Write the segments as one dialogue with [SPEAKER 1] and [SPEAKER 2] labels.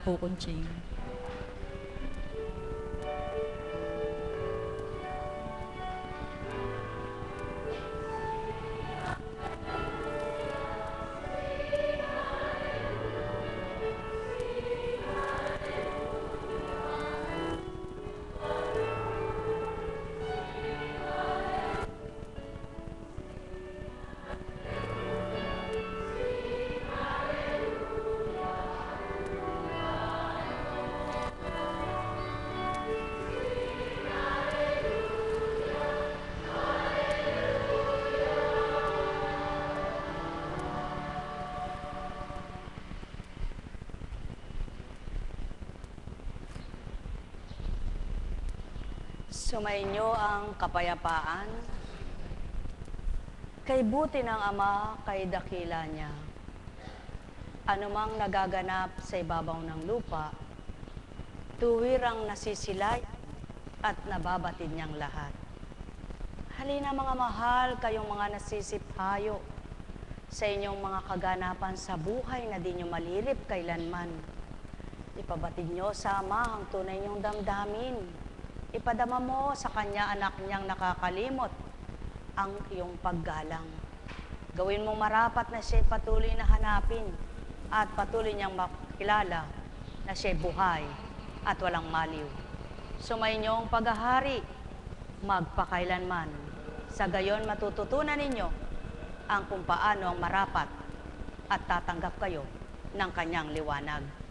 [SPEAKER 1] po, Kunching.
[SPEAKER 2] Sumainyo ang kapayapaan, kay buti ng Ama, kay dakila niya. Anumang nagaganap sa ibabaw ng lupa, tuwirang nasisilay at nababatid niyang lahat. Halina mga mahal, kayong mga nasisiphayo sa inyong mga kaganapan sa buhay na di nyo malilip kailanman. Ipabatid nyo sa Ama ang tunay niyong damdamin. Ipadama mo sa Kanya, anak niyang nakakalimot, ang iyong paggalang. Gawin mong marapat na siya'y patuloy na hanapin at patuloy niyang makilala na siya'y buhay at walang maliw. Sumainyo ang paghahari, magpakailanman. Sa gayon matututunan ninyo ang kung paano ang marapat at tatanggap kayo ng Kanyang liwanag.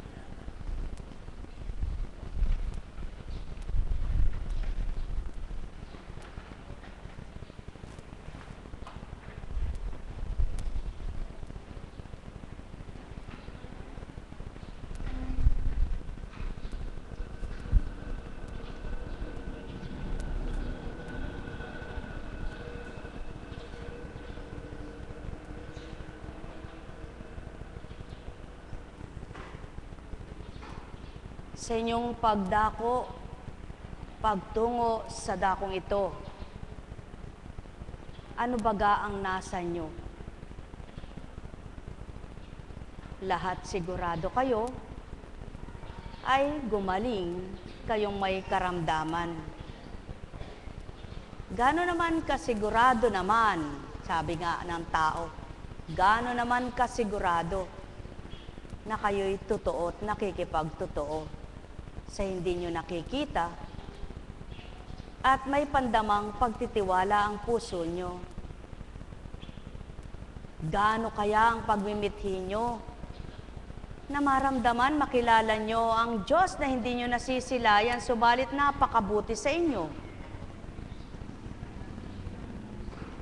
[SPEAKER 2] Sa inyong pagdako, pagtungo sa dakong ito, ano baga ang nasa inyo? Lahat sigurado kayo ay gumaling kayong may karamdaman. Gano naman kasigurado naman, sabi nga ng tao, gano naman kasigurado na kayo'y totoo at nakikipagtotoo sa hindi nyo nakikita at may pandamang pagtitiwala ang puso nyo. Gaano kaya ang pagmimithi nyo na maramdaman, makilala nyo ang Diyos na hindi nyo nasisilayan, subalit napakabuti sa inyo?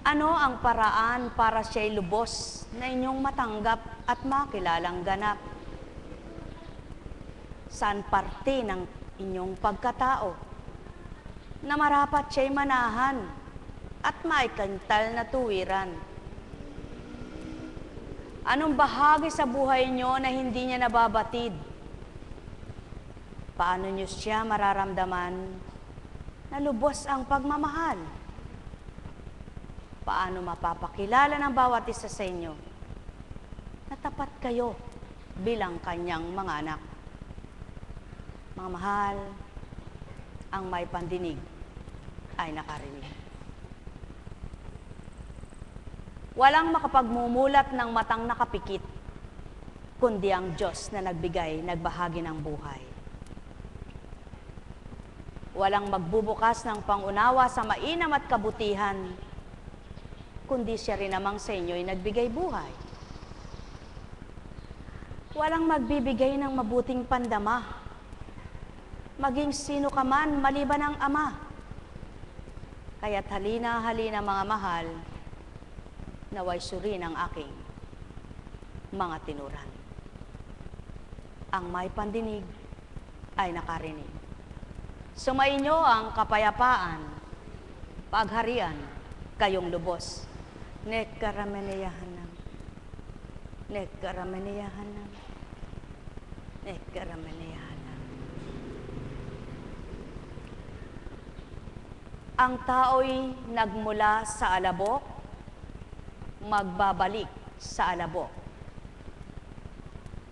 [SPEAKER 2] Ano ang paraan para siya'y lubos na inyong matanggap at makilalang ganap? Saan parte ng inyong pagkatao na marapat siya'y manahan at maikantal na tuwiran? Anong bahagi sa buhay nyo na hindi niya nababatid? Paano nyo siya mararamdaman na lubos ang pagmamahal? Paano mapapakilala ng bawat isa sa inyo na tapat kayo bilang kanyang mga anak? Mga mahal, ang may pandinig ay nakarinig. Walang makapagmumulat ng matang nakapikit, kundi ang Diyos na nagbigay, nagbahagi ng buhay. Walang magbubukas ng pangunawa sa mainam at kabutihan, kundi siya rin namang sa inyo'y nagbigay buhay. Walang magbibigay ng mabuting pandama, maging sino ka man maliban ang Ama. Kaya't halina mga mahal, naway suriin ang aking mga tinuran. Ang may pandinig ay nakarinig. Sumainyo ang kapayapaan, pagharian, kayong lubos. Nekkarameneyahanam, nekkarameneyahanam, nekkarameneyahanam. Ang tao'y nagmula sa alabok, magbabalik sa alabok.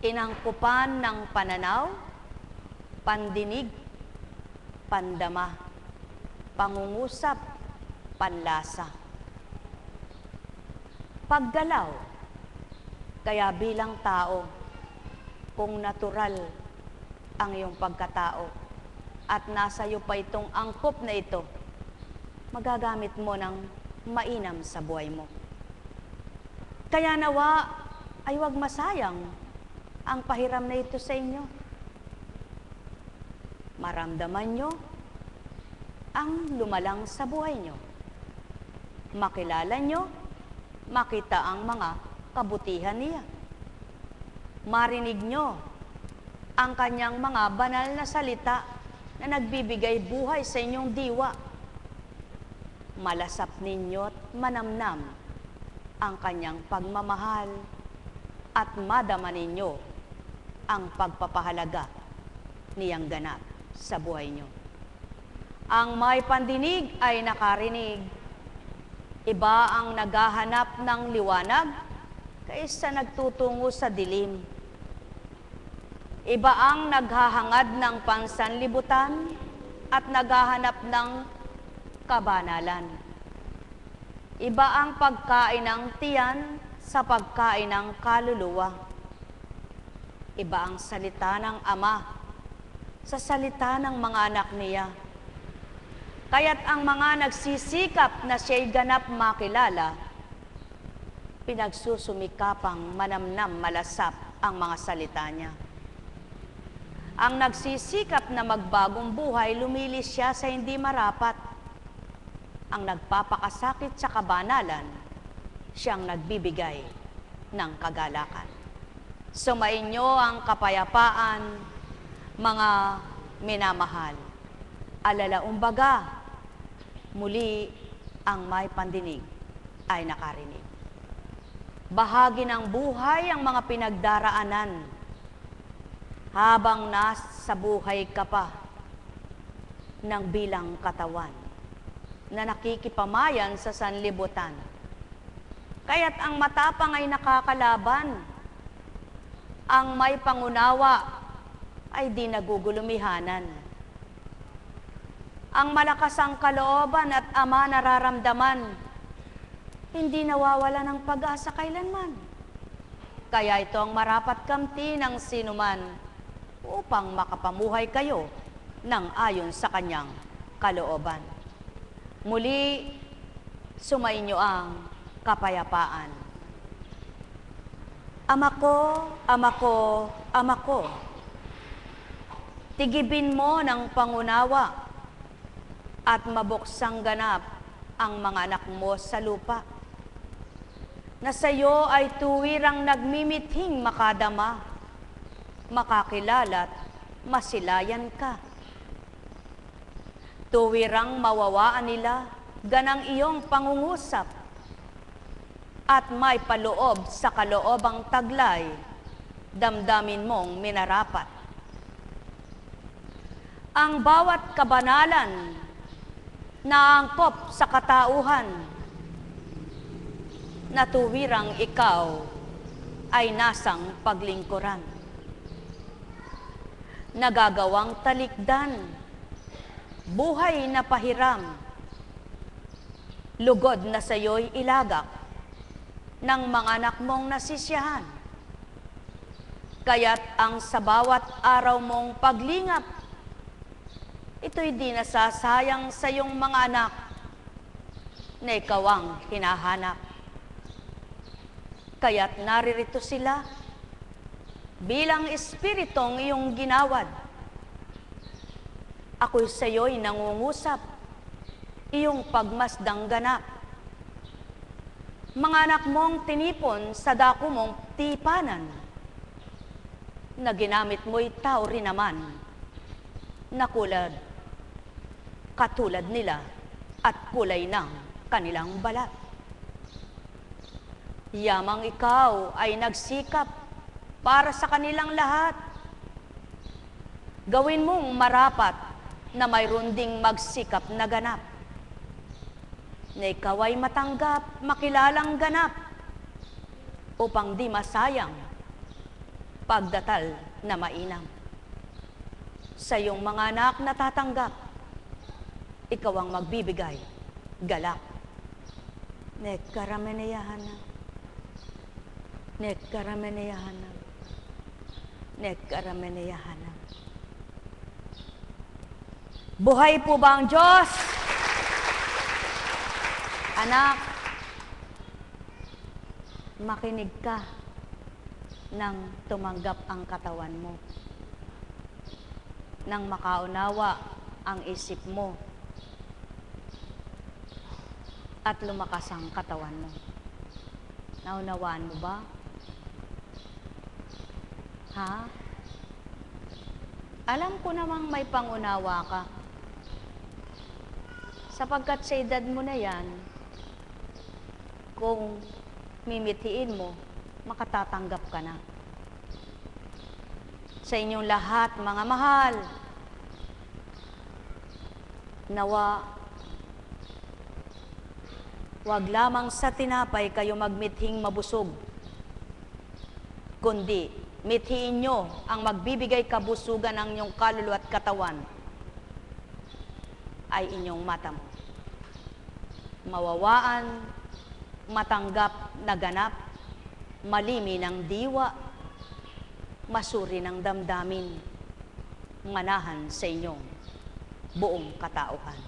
[SPEAKER 2] Inangkupan ng pananaw, pandinig, pandama, pangungusap, panlasa. Paggalaw, kaya bilang tao, kung natural ang iyong pagkatao at nasa iyo pa itong angkop na ito, magagamit mo ng mainam sa buhay mo. Kaya nawa ay huwag masayang ang pahiram na ito sa inyo. Maramdaman nyo ang lumalang sa buhay nyo. Makilala nyo, makita ang mga kabutihan niya. Marinig nyo ang kanyang mga banal na salita na nagbibigay buhay sa inyong diwa. Malasap ninyo't manamnam ang kanyang pagmamahal at madama ninyo ang pagpapahalaga niyang ganap sa buhay nyo. Ang may pandinig ay nakarinig. Iba ang naghahanap ng liwanag kaysa nagtutungo sa dilim. Iba ang naghahangad ng pansanlibutan at naghahanap ng kabanalan. Iba ang pagkain ng tiyan sa pagkain ng kaluluwa. Iba ang salita ng Ama sa salita ng mga anak niya. Kaya't ang mga nagsisikap na siya'y ganap makilala, pinagsusumikapang manamnam malasap ang mga salita niya. Ang nagsisikap na magbagong buhay, lumilis siya sa hindi marapat. Ang nagpapakasakit sa kabanalan, siyang nagbibigay ng kagalakan. Sumainyo ang kapayapaan, mga minamahal. Alalaumbaga, muli ang may pandinig ay nakarinig. Bahagi ng buhay ang mga pinagdaraanan habang nasa buhay ka pa ng bilang katawan na nakikipamayan sa sanlibutan. Kaya't ang matapang ay nakakalaban, ang may pangunawa ay di nagugulumihanan. Ang malakas ang kalooban at Ama nararamdaman, hindi nawawala ng pag-asa kailanman. Kaya ito ang marapat kamti ng sinuman upang makapamuhay kayo ng ayon sa kanyang kalooban. Muli, sumainyo ang kapayapaan. Ama ko, Ama ko, Ama ko, tigibin mo ng pangunawa at mabuksang ganap ang mga anak mo sa lupa, na sa iyo ay tuwirang nagmimithing makadama, makakilala't masilayan ka. Tuwirang mawawaan nila ganang iyong pangungusap at may paloob sa kaloobang taglay, damdamin mong minarapat. Ang bawat kabanalan na angkop sa katauhan, na tuwirang ikaw ay nasang paglingkuran. Nagagawang talikdan, buhay na pahiram, lugod na sayo'y ilagak ng mga anak mong nasisiyahan. Kaya't ang sa bawat araw mong paglingap, ito'y di nasasayang sa iyong mga anak na ikaw ang hinahanap. Kaya't naririto sila bilang espiritong iyong ginawad. Ako'y sa iyo'y nangungusap, iyong pagmasdang ganap. Mga anak mong tinipon sa dako mong tipanan, na ginamit mo'y tao rin naman, nakulad katulad nila at kulay ng kanilang balat. Yamang ikaw ay nagsikap para sa kanilang lahat. Gawin mong marapat na mayroon ding magsikap na ganap, na ikaw ay matanggap, makilalang ganap, upang di masayang pagdatal na mainam. Sa iyong mga anak na tatanggap, ikaw ang magbibigay galak. Nekkarameneyahanam. Nekkarameneyahanam. Nekkarameneyahanam. Buhay po ba ang Diyos? Anak, makinig ka nang tumanggap ang katawan mo, nang makaunawa ang isip mo, at lumakas ang katawan mo. Naunawaan mo ba? Ha? Alam ko namang may pangunawa ka. Sapagkat sa edad mo na yan, kung mimithiin mo, makatatanggap ka na. Sa inyong lahat, mga mahal, nawa, wag lamang sa tinapay kayo magmithing mabusog, kundi mithiin nyo ang magbibigay kabusugan ng inyong kaluluwa at katawan ay inyong mata mo. Mawawaan, matanggap na ganap, malimi ng diwa, masuri ng damdamin, manahan sa inyong buong katauhan.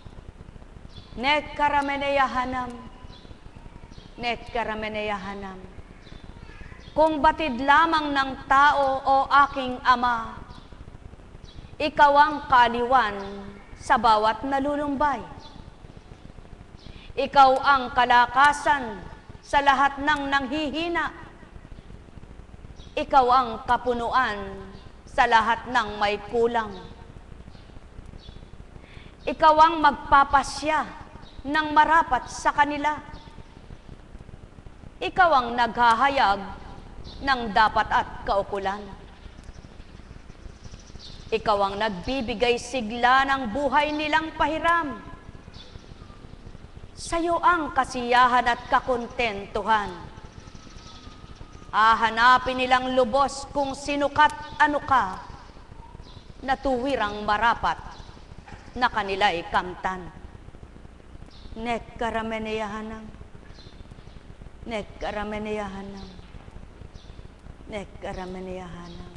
[SPEAKER 2] Nekkarameneyahanam, nekkarameneyahanam. Kung batid lamang ng tao o aking Ama, ikaw ang kaaliwan sa bawat nalulumbay. Ikaw ang kalakasan sa lahat ng nanghihina. Ikaw ang kapunuan sa lahat ng may kulang. Ikaw ang magpapasya ng marapat sa kanila. Ikaw ang naghahayag ng dapat at kaukulan. Ikaw ang nagbibigay sigla ng buhay nilang pahiram. Sa'yo ang kasiyahan at kakontentuhan. Hahanapin nilang lubos kung sinukat ano ka, na tuwirang marapat na kanila'y kamtan. Nekkarameneyahanam, nekkarameneyahanam, nekkarameneyahanam.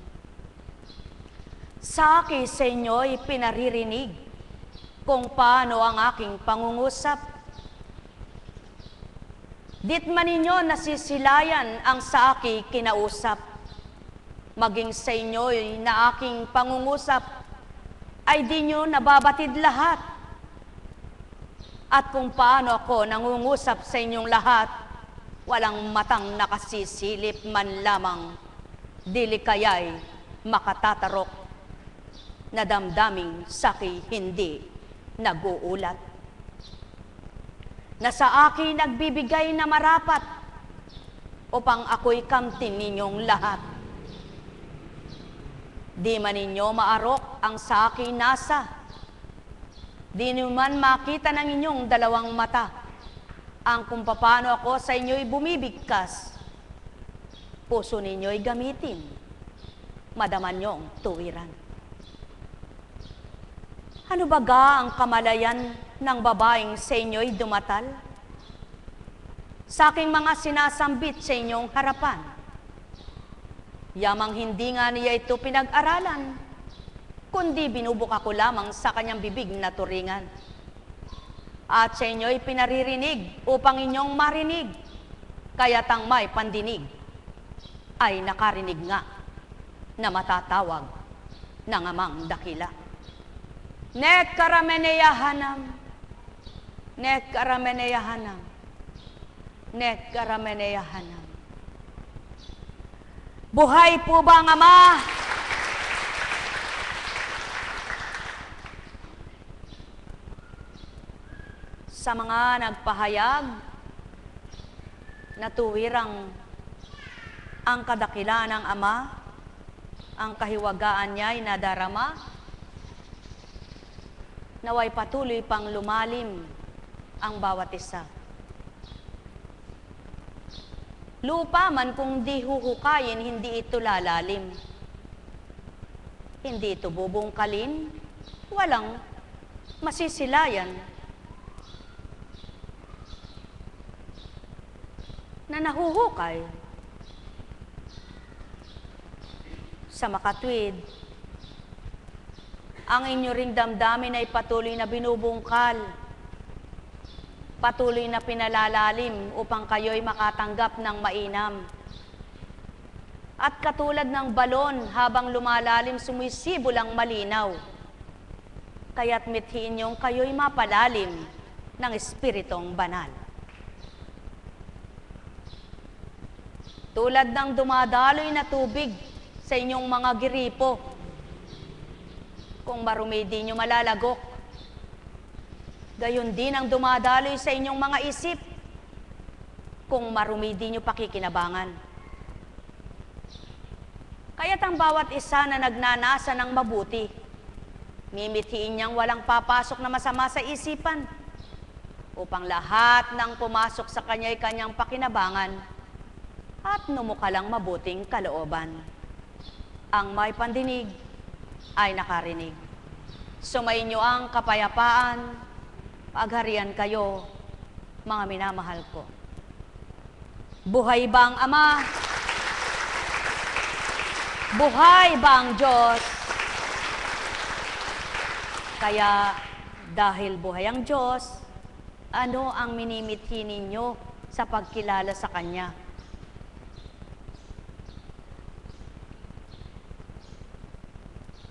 [SPEAKER 2] Sa akin sa inyo'y pinaririnig kung paano ang aking pangungusap. Dit man ninyo nasisilayan ang sa akin kinausap. Maging sa inyo'y na aking pangungusap ay di nyo nababatid lahat. At kung paano ako nangungusap sa inyong lahat, walang matang nakasisilip man lamang, dili kaya'y makatatarok na damdaming saki hindi nag-uulat. Na sa akin nagbibigay na marapat upang ako'y kamtin ninyong lahat. Di man ninyo maarok ang sa akin nasa, di naman makita ng inyong dalawang mata ang kung paano ako sa inyo'y bumibigkas. Puso ninyo'y gamitin, madaman niyong tuwiran. Ano baga ang kamalayan ng babaeng sa inyo'y dumatal? Sa aking mga sinasambit sa inyong harapan, yamang hindi nga niya ito pinag-aralan, kundi binubuk ako lamang sa kanyang bibig na turingan. At sa inyo'y pinaririnig upang inyong marinig, kaya't ang may pandinig ay nakarinig nga na matatawag ng Amang dakila. Nekkarameneyahanam, nekkarameneyahanam, nekkarameneyahanam. Buhay po ba ang Ama? Sa mga nagpahayag na tuwirang ang kadakilaan ng Ama, ang kahiwagaan niya ay nadarama, naway patuloy pang lumalim ang bawat isa. Lupa man kung di huhukayin, hindi ito lalalim. Hindi ito bubungkalin, walang masisilayan. Na nahuhukay sa makatwid. Ang inyo ring damdamin ay patuloy na binubungkal, patuloy na pinalalalim upang kayo'y makatanggap ng mainam. At katulad ng balon, habang lumalalim, sumisibol ang malinaw. Kaya't mithiin niyong kayo'y mapalalim ng Espiritong Banal. Tulad ng dumadaloy na tubig sa inyong mga giripo, kung marumi di nyo malalagok. Gayon din ang dumadaloy sa inyong mga isip, kung marumi di nyo pakikinabangan. Kaya't ang bawat isa na nagnanasa ng mabuti, mimithiin niyang walang papasok na masama sa isipan, upang lahat ng pumasok sa kanya'y kanyang pakinabangan at numukalang mabuting kalooban. Ang may pandinig ay nakarinig. Sumainyo ang kapayapaan, pagharian kayo, mga minamahal ko. Buhay ba ang Ama? Buhay ba ang Diyos? Kaya dahil buhay ang Diyos, ano ang minimithi ninyo sa pagkilala sa Kanya?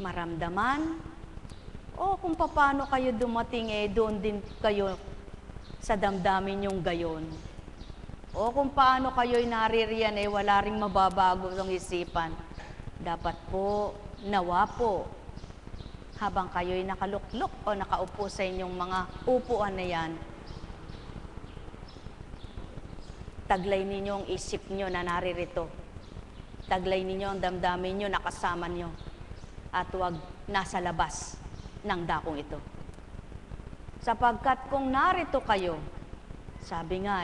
[SPEAKER 2] Maramdaman? O kung paano kayo dumating, doon din kayo sa damdamin yung gayon. O kung paano kayo'y naririyan, wala ring mababago ng isipan. Dapat po, nawa po, habang kayo'y nakaluklok o nakaupo sa inyong mga upuan na yan, taglay ninyo ang isip nyo na naririto. Taglay ninyo ang damdamin nyo na kasama nyo. At huwag nasa labas ng dakong ito. Sapagkat kung narito kayo, sabi nga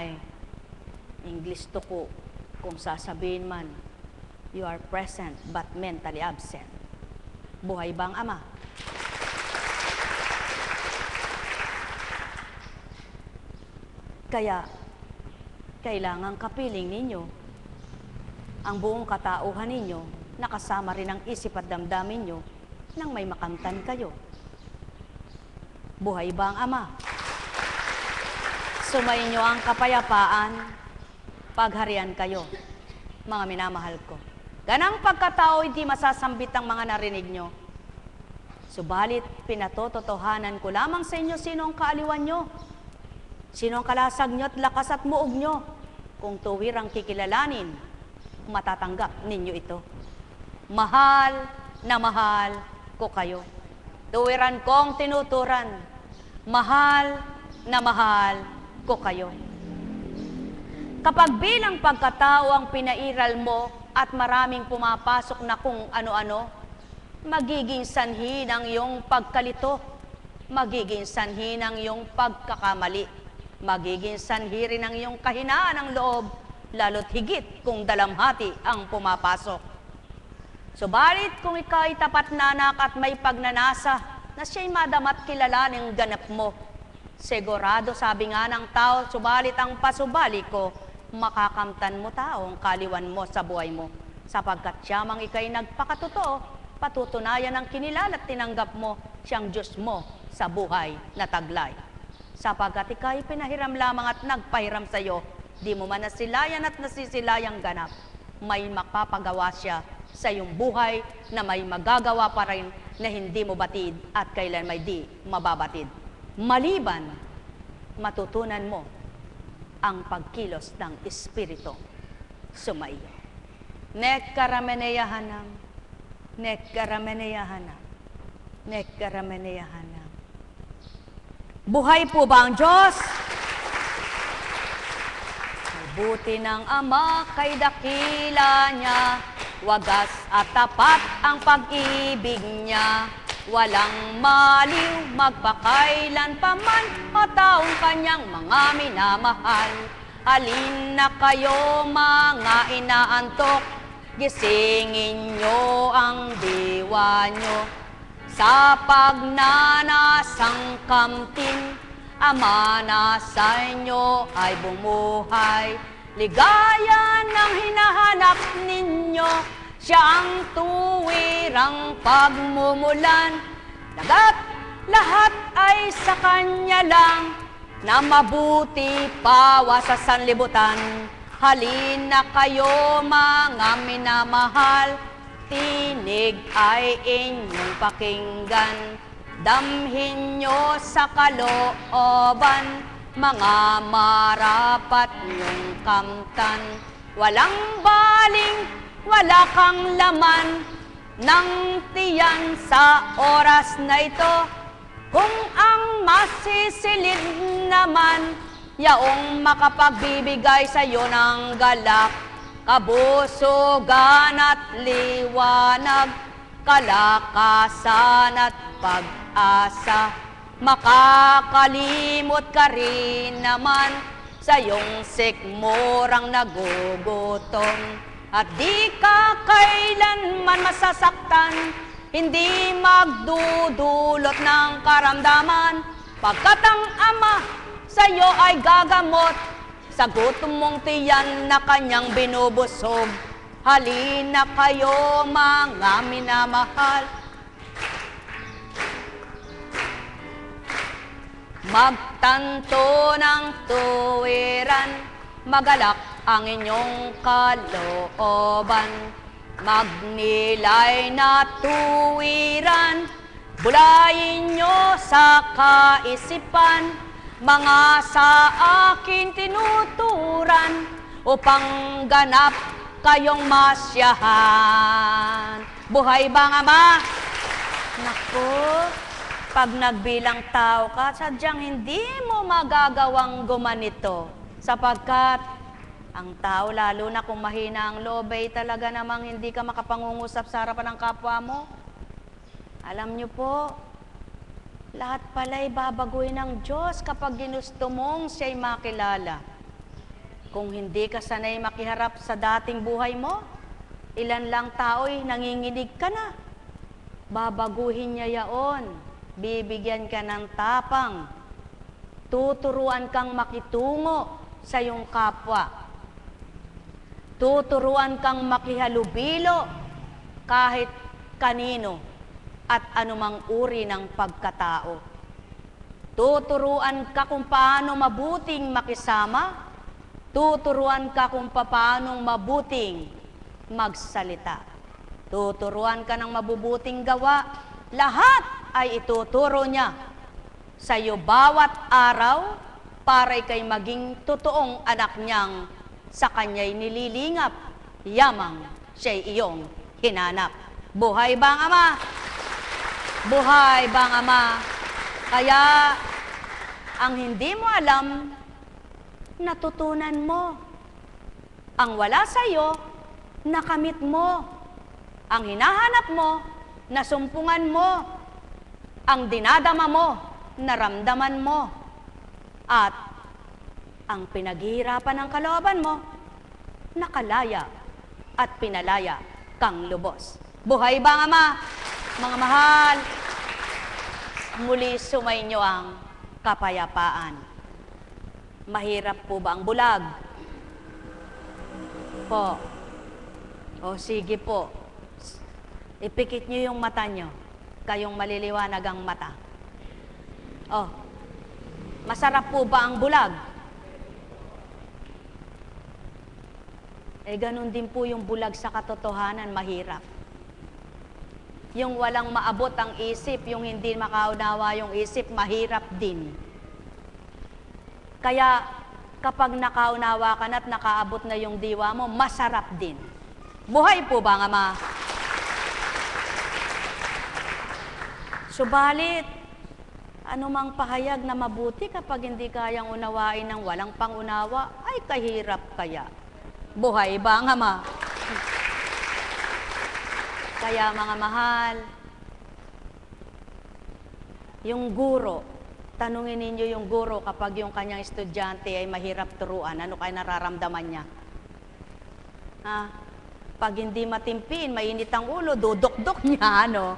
[SPEAKER 2] English to ko, kung sasabihin man, you are present but mentally absent. Buhay ba ang Ama? Kaya, kailangang kapiling ninyo ang buong katauhan ninyo, nakasama rin ang isip at damdamin nyo nang may makamtan kayo. Buhay ba ang Ama? Sumainyo ang kapayapaan, pagharian kayo, mga minamahal ko. Ganang pagkatao, hindi masasambit ang mga narinig nyo. Subalit, pinatototohanan ko lamang sa inyo sino ang kaaliwan nyo, sino ang kalasag nyo at lakas at muog nyo. Kung tuwirang kikilalanin, matatanggap ninyo ito. Mahal na mahal ko kayo. Tuwiran kong tinuturan, mahal na mahal ko kayo. Kapag bilang pagkatao ang pinairal mo at maraming pumapasok na kung ano-ano, magiging sanhi ng iyong pagkalito, magiging sanhi ng iyong pagkakamali, magiging sanhi rin ng iyong kahinaan ng loob, lalo't higit kung dalamhati ang pumapasok. Subalit kung ikaw ay tapat na anak at may pagnanasa na siya'y madamat kilalaning ganap mo, sigurado sabi nga ng tao, subalit ang pasubali ko, makakamtan mo taong kaliwan mo sa buhay mo, sapagkat siyamang ikay nagpakatotoo, patutunayan ang kinilala at tinanggap mo siyang Diyos mo sa buhay na taglay. Sapagkat ikay pinahiram lamang at nagpahiram sa iyo, di mo man nasilayan at nasisilayang ganap, may makapagawa siya sa iyong buhay na may magagawa pa rin na hindi mo batid at kailan may di mababatid. Maliban, matutunan mo ang pagkilos ng Espiritu sumaiyo. Nekkarameneyahanam, nekkarameneyahanam, nekkarameneyahanam. Buhay po ba ang Diyos? Buti ng Ama kay dakila niya, wagas at tapat ang pag-ibig niya. Walang maliw, magpakailan pa man, o taong kanyang mga minamahal. Alin na kayo mga inaantok, gisingin nyo ang diwa nyo. Sa pagnanasang kamtin, Ama na sa inyo ay bumuhay. Ligaya ng hinahanap ninyo, siya ang tuwirang pagmumulan. Lagat lahat ay sa kanya lang, na mabuti pawa sa sanlibutan. Halina kayo mga minamahal, tinig ay inyong pakinggan. Damhin nyo sa kalooban, mga marapat nyong kamtan. Walang baling, wala kang laman ng tiyan sa oras na ito. Kung ang masisilid naman, yaong makapagbibigay sa iyo ng galak, kabusugan at liwanag, kalakasan at pag-asa. Makakalimot ka rin naman sa iyong sikmurang nagugutom, at di ka kailanman masasaktan, hindi magdudulot ng karamdaman, pagkat ang Ama sa iyo ay gagamot sa gutom mong tiyan na kanyang binubusog. Halina kayo mga minamahal, magtanto ng tuwiran, magalak ang inyong kalooban. Magnilay na tuwiran, bulayin nyo sa kaisipan, mga sa akin tinuturan, upang ganap kayong masyahan. Buhay bang Ama? Naku, pag nagbilang tao ka, sadyang hindi mo magagawang gumanito. Sapagkat ang tao, lalo na kung mahina ang loob, ay talaga namang hindi ka makapangungusap sa harapan ng kapwa mo. Alam niyo po, lahat pala'y babaguhin ng Diyos kapag ginusto mong siya'y makilala. Kung hindi ka sanay makiharap sa dating buhay mo, ilan lang tao'y nanginginig ka na. Babaguhin niya yaon, bibigyan ka ng tapang, tuturuan kang makitungo sa iyong kapwa. Tuturuan kang makihalubilo kahit kanino at anumang uri ng pagkatao. Tuturuan ka kung paano mabuting makisama. Tuturuan ka kung paano mabuting magsalita. Tuturuan ka ng mabubuting gawa. Lahat ay ituturo niya sa iyo bawat araw para ikay maging totoong anak niyang sa kanya'y nililingap, yamang siya'y iyong hinanap. Buhay bang Ama? Buhay bang Ama? Kaya, ang hindi mo alam, natutunan mo. Ang wala sa iyo, nakamit mo. Ang hinahanap mo, nasumpungan mo. Ang dinadama mo, naramdaman mo. At ang pinaghihirapan ng kalooban mo, nakalaya at pinalaya kang lubos. Buhay bang Ama? Mga mahal, muli sumainyo ang kapayapaan. Mahirap po ba ang bulag? Po. O sige po. Ipikit nyo yung mata nyo. Kayong maliliwanag ang mata. Oh. Masarap po ba ang bulag? Ganun din po yung bulag sa katotohanan, mahirap. Yung walang maabot ang isip, yung hindi makaunawa yung isip, mahirap din. Kaya kapag nakaunawa ka na at nakaabot na yung diwa mo, masarap din. Buhay po ba, Ama? Subalit, anumang pahayag na mabuti kapag hindi kayang unawain ng walang pangunawa, ay kahirap kaya. Buhay ba ang Ama? Kaya mga mahal, yung guro, tanungin ninyo yung guro kapag yung kanyang estudyante ay mahirap turuan, ano kaya nararamdaman niya? Ha? Pag hindi matimpiin, mainit ang ulo, dudok-dok niya, ano.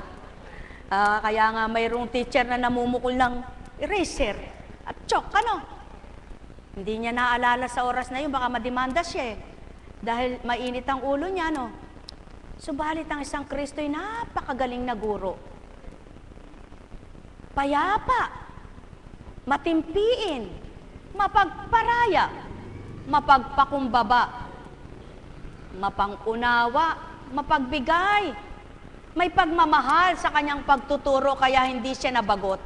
[SPEAKER 2] Kaya nga mayroong teacher na namumukol ng eraser at chalk, ano. Hindi niya naalala sa oras na yun, baka mademanda siya eh. Dahil mainit ang ulo niya, no. Subalit ang isang Kristo'y napakagaling na guro. Payapa, matimpiin, mapagparaya, mapagpakumbaba, mapangunawa, mapagbigay, may pagmamahal sa kanyang pagtuturo kaya hindi siya nabagot.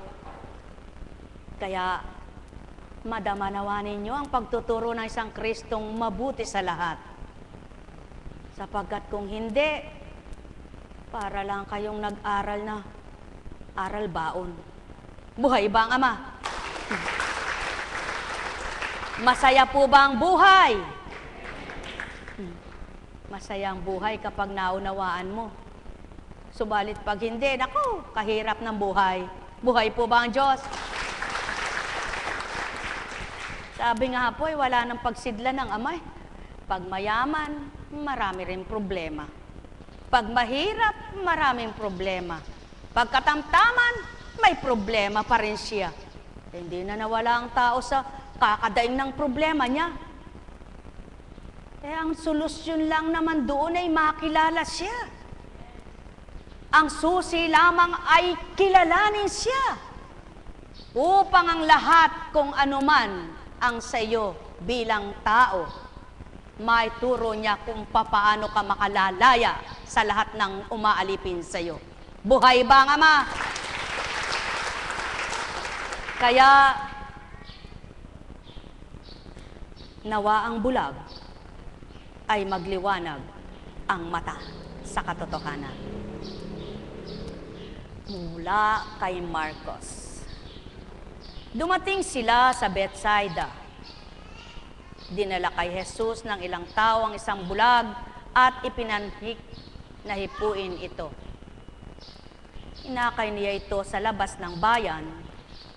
[SPEAKER 2] Kaya madamanawa ninyo ang pagtuturo ng isang Kristong mabuti sa lahat. Sapagkat kung hindi, para lang kayong nag-aral na aral baon. Buhay ba ang Ama? Masaya po ba ang buhay? Masaya ang buhay kapag naunawaan mo. Subalit pag hindi, naku, kahirap ng buhay. Buhay po ba ang Diyos? Sabi nga po, wala nang pagsidla ng Ama. Pag mayaman, marami rin problema. Pag mahirap, maraming problema. Pag katamtaman, may problema pa rin siya. Hindi na nawala ang tao sa kakadaing ng problema niya. Ang solusyon lang naman doon ay makilala siya. Ang susi lamang ay kilalanin siya. Upang ang lahat kung anuman ang sa iyo bilang tao, may turo niya kung papaano ka makalalaya sa lahat ng umaalipin sa iyo. Buhay ba ang Ama? Kaya, nawa ang bulag ay magliwanag ang mata sa katotohanan. Mula kay Marcos. Dumating sila sa Bethsaida. Dinala kay Jesus ng ilang tao ang isang bulag at ipinanhik na hipuin ito. Inakay niya ito sa labas ng bayan,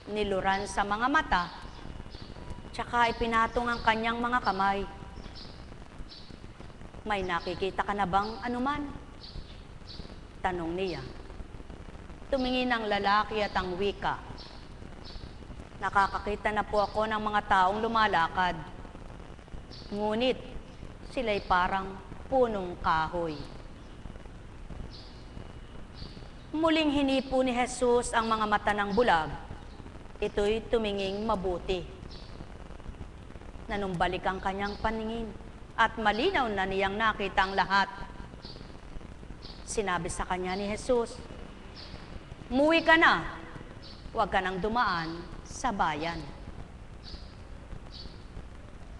[SPEAKER 2] niluran sa mga mata, tsaka ipinatong ang kanyang mga kamay. May nakikita ka na bang anuman? Tanong niya. Tumingin ang lalaki at ang wika. Nakakakita na po ako ng mga taong lumalakad. Ngunit, sila'y parang punong kahoy. Muling hinipo ni Jesus ang mga mata ng bulag. Ito'y tuminging mabuti. Nanumbalik ang kanyang paningin at malinaw na niyang nakita ang lahat. Sinabi sa kanya ni Jesus, "Umuwi ka na, huwag ka nang dumaan sa bayan."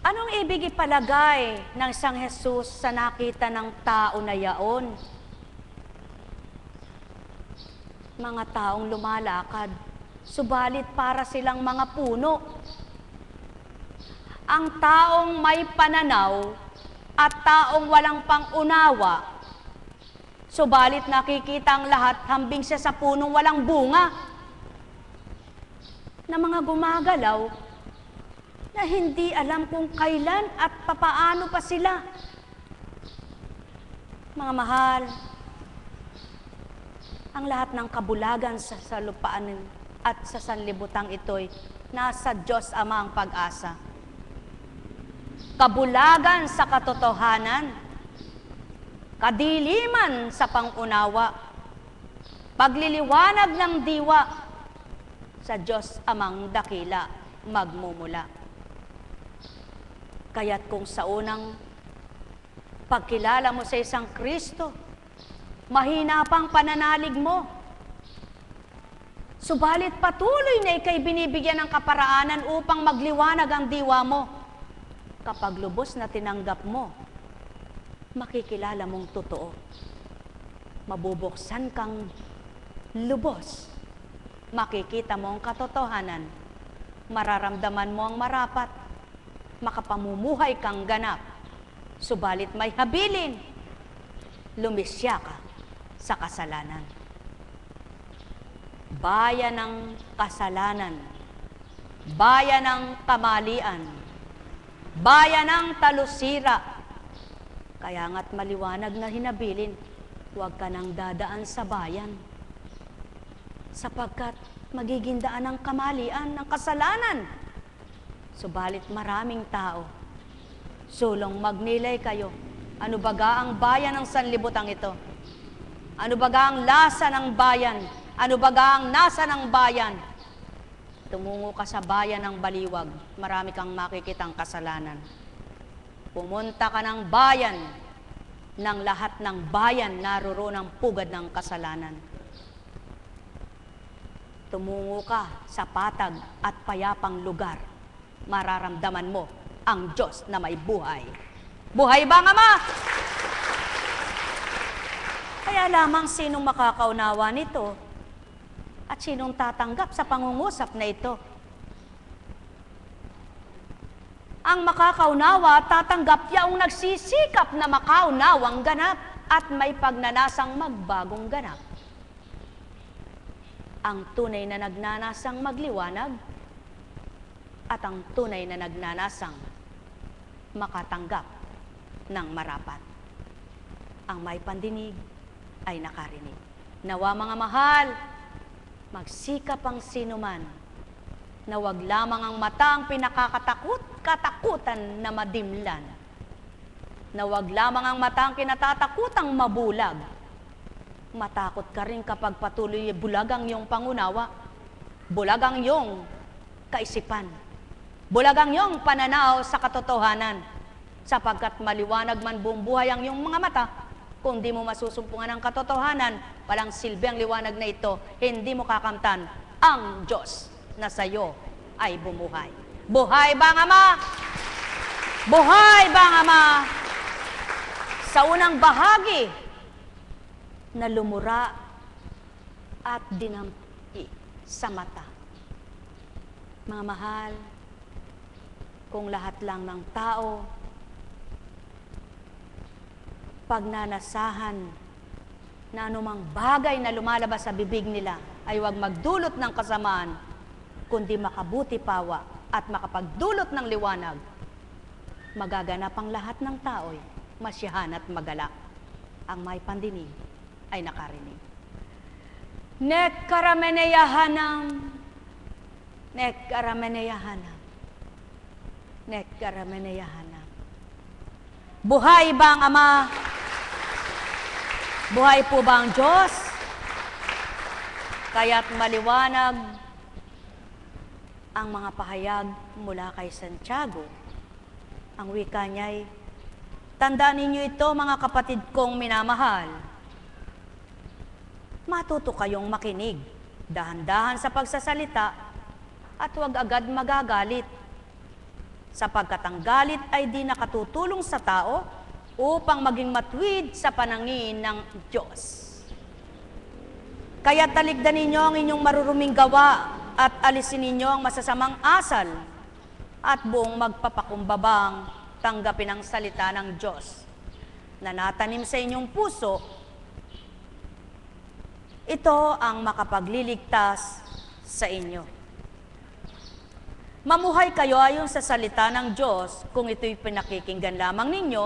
[SPEAKER 2] Anong ibig ipalagay ng isang Jesus sa nakita ng tao na yaon? Mga taong lumalakad, subalit para silang mga puno. Ang taong may pananaw at taong walang pang-unawa, subalit nakikita ang lahat hambing siya sa punong walang bunga, na mga gumagalaw na hindi alam kung kailan at papaano pa sila. Mga mahal, ang lahat ng kabulagan sa salupaan at sa sanlibutan ito'y nasa Diyos Ama ang pag-asa. Kabulagan sa katotohanan, kadiliman sa pangunawa, pagliliwanag ng diwa, sa Diyos Amang dakila magmumula. Kaya't kung sa unang pagkilala mo sa isang Kristo, mahina pang pananalig mo, subalit patuloy na ika'y binibigyan ng kaparaanan upang magliwanag ang diwa mo. Kapag lubos na tinanggap mo, makikilala mong totoo. Mabubuksan kang lubos. Makikita mo ang katotohanan. Mararamdaman mo ang marapat. Makapamumuhay kang ganap. Subalit may habilin. Lumisya ka sa kasalanan. Bayan ng kasalanan. Bayan ng kamalian. Bayan ng talusira. Kaya nga't maliwanag na hinabilin, huwag ka nang dadaan sa bayan. Sapagkat magiging daan ng kamalian, ng kasalanan. Subalit maraming tao, sulong magnilay kayo. Ano baga ang bayan ng sanlibutan ito? Ano baga ang lasa ng bayan? Ano baga ang nasa ng bayan? Tumungo ka sa bayan ng baliwag, marami kang makikitang kasalanan. Pumunta ka ng bayan, ng lahat ng bayan naroon ang pugad ng kasalanan. Tumungo ka sa patag at payapang lugar, mararamdaman mo ang Diyos na may buhay. Buhay ba ang Ama? Kaya lamang sinong makakaunawa nito at sinong tatanggap sa pangungusap na ito? Ang makakaunawa at tatanggap yaong nagsisikap na makaunawang ganap at may pagnanasang magbagong ganap. Ang tunay na nagnanasang magliwanag at ang tunay na nagnanasang makatanggap ng marapat. Ang may pandinig ay nakarinig. Nawa mga mahal, magsikap ang sinuman na wag lamang ang mata ang katakutan na madimlan. Na wag lamang ang mata ang kinatatakutang mabulag. Matakot ka rin kapag patuloy bulag ang iyong pangunawa. Bulag ang iyong kaisipan. Bulag ang iyong pananaw sa katotohanan. Sapagkat maliwanag man buong buhay ang iyong mga mata, kung di mo masusumpungan ang katotohanan, walang silbi ang liwanag na ito, hindi mo kakamtan ang Diyos na sa iyo ay bumuhay. Buhay ba ang Ama? Buhay ba ang Ama? Sa unang bahagi na lumura at dinampi sa mata. Mga mahal, kung lahat lang ng tao pagnanasahan na anumang bagay na lumalabas sa bibig nila ay huwag magdulot ng kasamaan, kundi makabuti pawa at makapagdulot ng liwanag, magaganap ang lahat ng tao'y masiyahan at magalak. Ang may pandinig ay nakarinig. Nek karameneyahanam, nek karameneyahanam, nek karameneyahanam. Buhay ba ang Ama? Buhay po ba ang Diyos? Kaya't maliwanag ang mga pahayag mula kay Santiago. Ang wika niya'y, tandaan ninyo ito mga kapatid kong minamahal. Matuto kayong makinig, dahan-dahan sa pagsasalita, at huwag agad magagalit. Sapagkat ang galit ay di nakatutulong sa tao upang maging matuwid sa panangin ng Diyos. Kaya talikdan ninyo ang inyong maruruming gawa at alisin ninyo ang masasamang asal at buong magpapakumbabang tanggapin ang salita ng Diyos na natanim sa inyong puso. Ito ang makapagliligtas sa inyo. Mamuhay kayo ayon sa salita ng Diyos kung ito'y pinakikinggan lamang ninyo,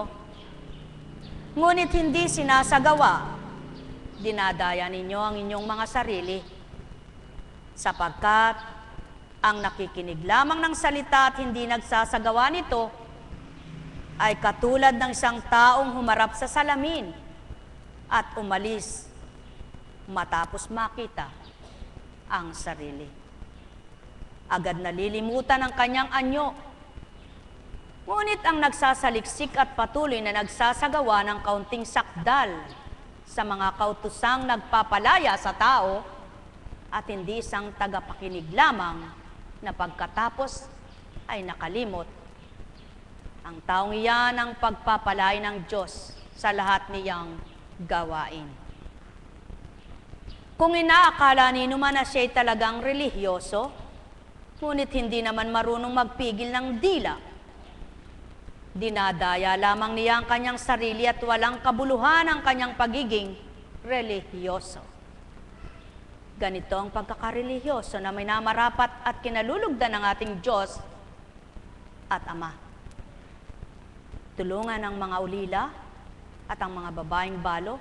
[SPEAKER 2] ngunit hindi sinasagawa, dinadaya ninyo ang inyong mga sarili, sapagkat ang nakikinig lamang ng salita at hindi nagsasagawa nito ay katulad ng isang taong humarap sa salamin at umalis matapos makita ang sarili. Agad nalilimutan ang kanyang anyo. Ngunit ang nagsasaliksik at patuloy na nagsasagawa ng kaunting sakdal sa mga kautusang nagpapalaya sa tao at hindi isang tagapakinig lamang na pagkatapos ay nakalimot. Ang taong iyan ang pagpapalay ng Diyos sa lahat niyang gawain. Kung inaakala ni naman na siya'y talagang relihiyoso, ngunit hindi naman marunong magpigil ng dila, dinadaya lamang niya ang kanyang sarili at walang kabuluhan ang kanyang pagiging relihiyoso. Ganito ang pagkakarelihiyoso na may namarapat at kinalulugdan ng ating Diyos at Ama. Tulungan ang mga ulila at ang mga babaeng balo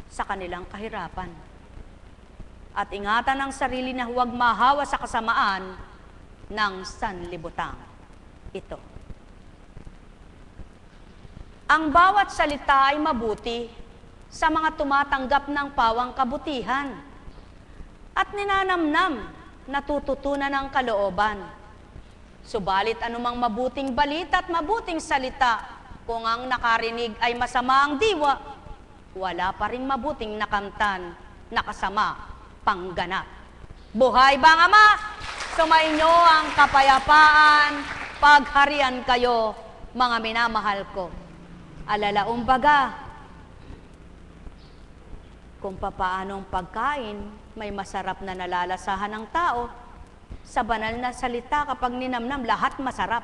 [SPEAKER 2] sa kanilang kahirapan. At ingatan ang sarili na huwag mahawa sa kasamaan ng sanlibutan ito. Ang bawat salita ay mabuti sa mga tumatanggap ng pawang kabutihan at ninanamnam natututunan ng kalooban. Subalit anumang mabuting balita at mabuting salita, kung ang nakarinig ay masama ang diwa, wala pa ring mabuting nakamtan, nakasama, pangganap. Buhay ba ang Ama? Sumainyo ang kapayapaan, pagharian kayo, mga minamahal ko. Alalaong baga, kung papaanong pagkain may masarap na nalalasahan ng tao, sa banal na salita kapag ninamnam, lahat masarap.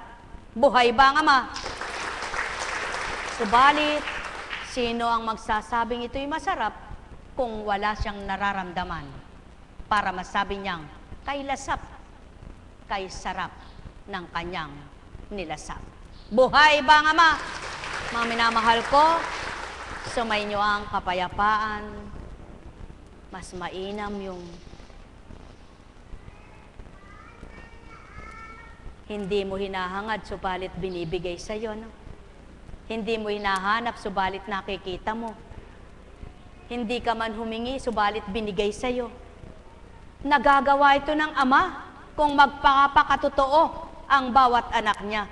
[SPEAKER 2] Buhay ba ang Ama? Subalit, sino ang magsasabing ito'y masarap kung wala siyang nararamdaman para masabi niyang kay lasap, kay sarap ng kanyang nilasap? Buhay ba ang Ama? Mga minamahal ko, sumainyo ang kapayapaan. Mas mainam yung hindi mo hinahangad, subalit binibigay sa'yo, no? Hindi mo hinahanap, subalit nakikita mo. Hindi ka man humingi, subalit binigay sa'yo. Nagagawa ito ng Ama kung magpapakatotoo ang bawat anak niya.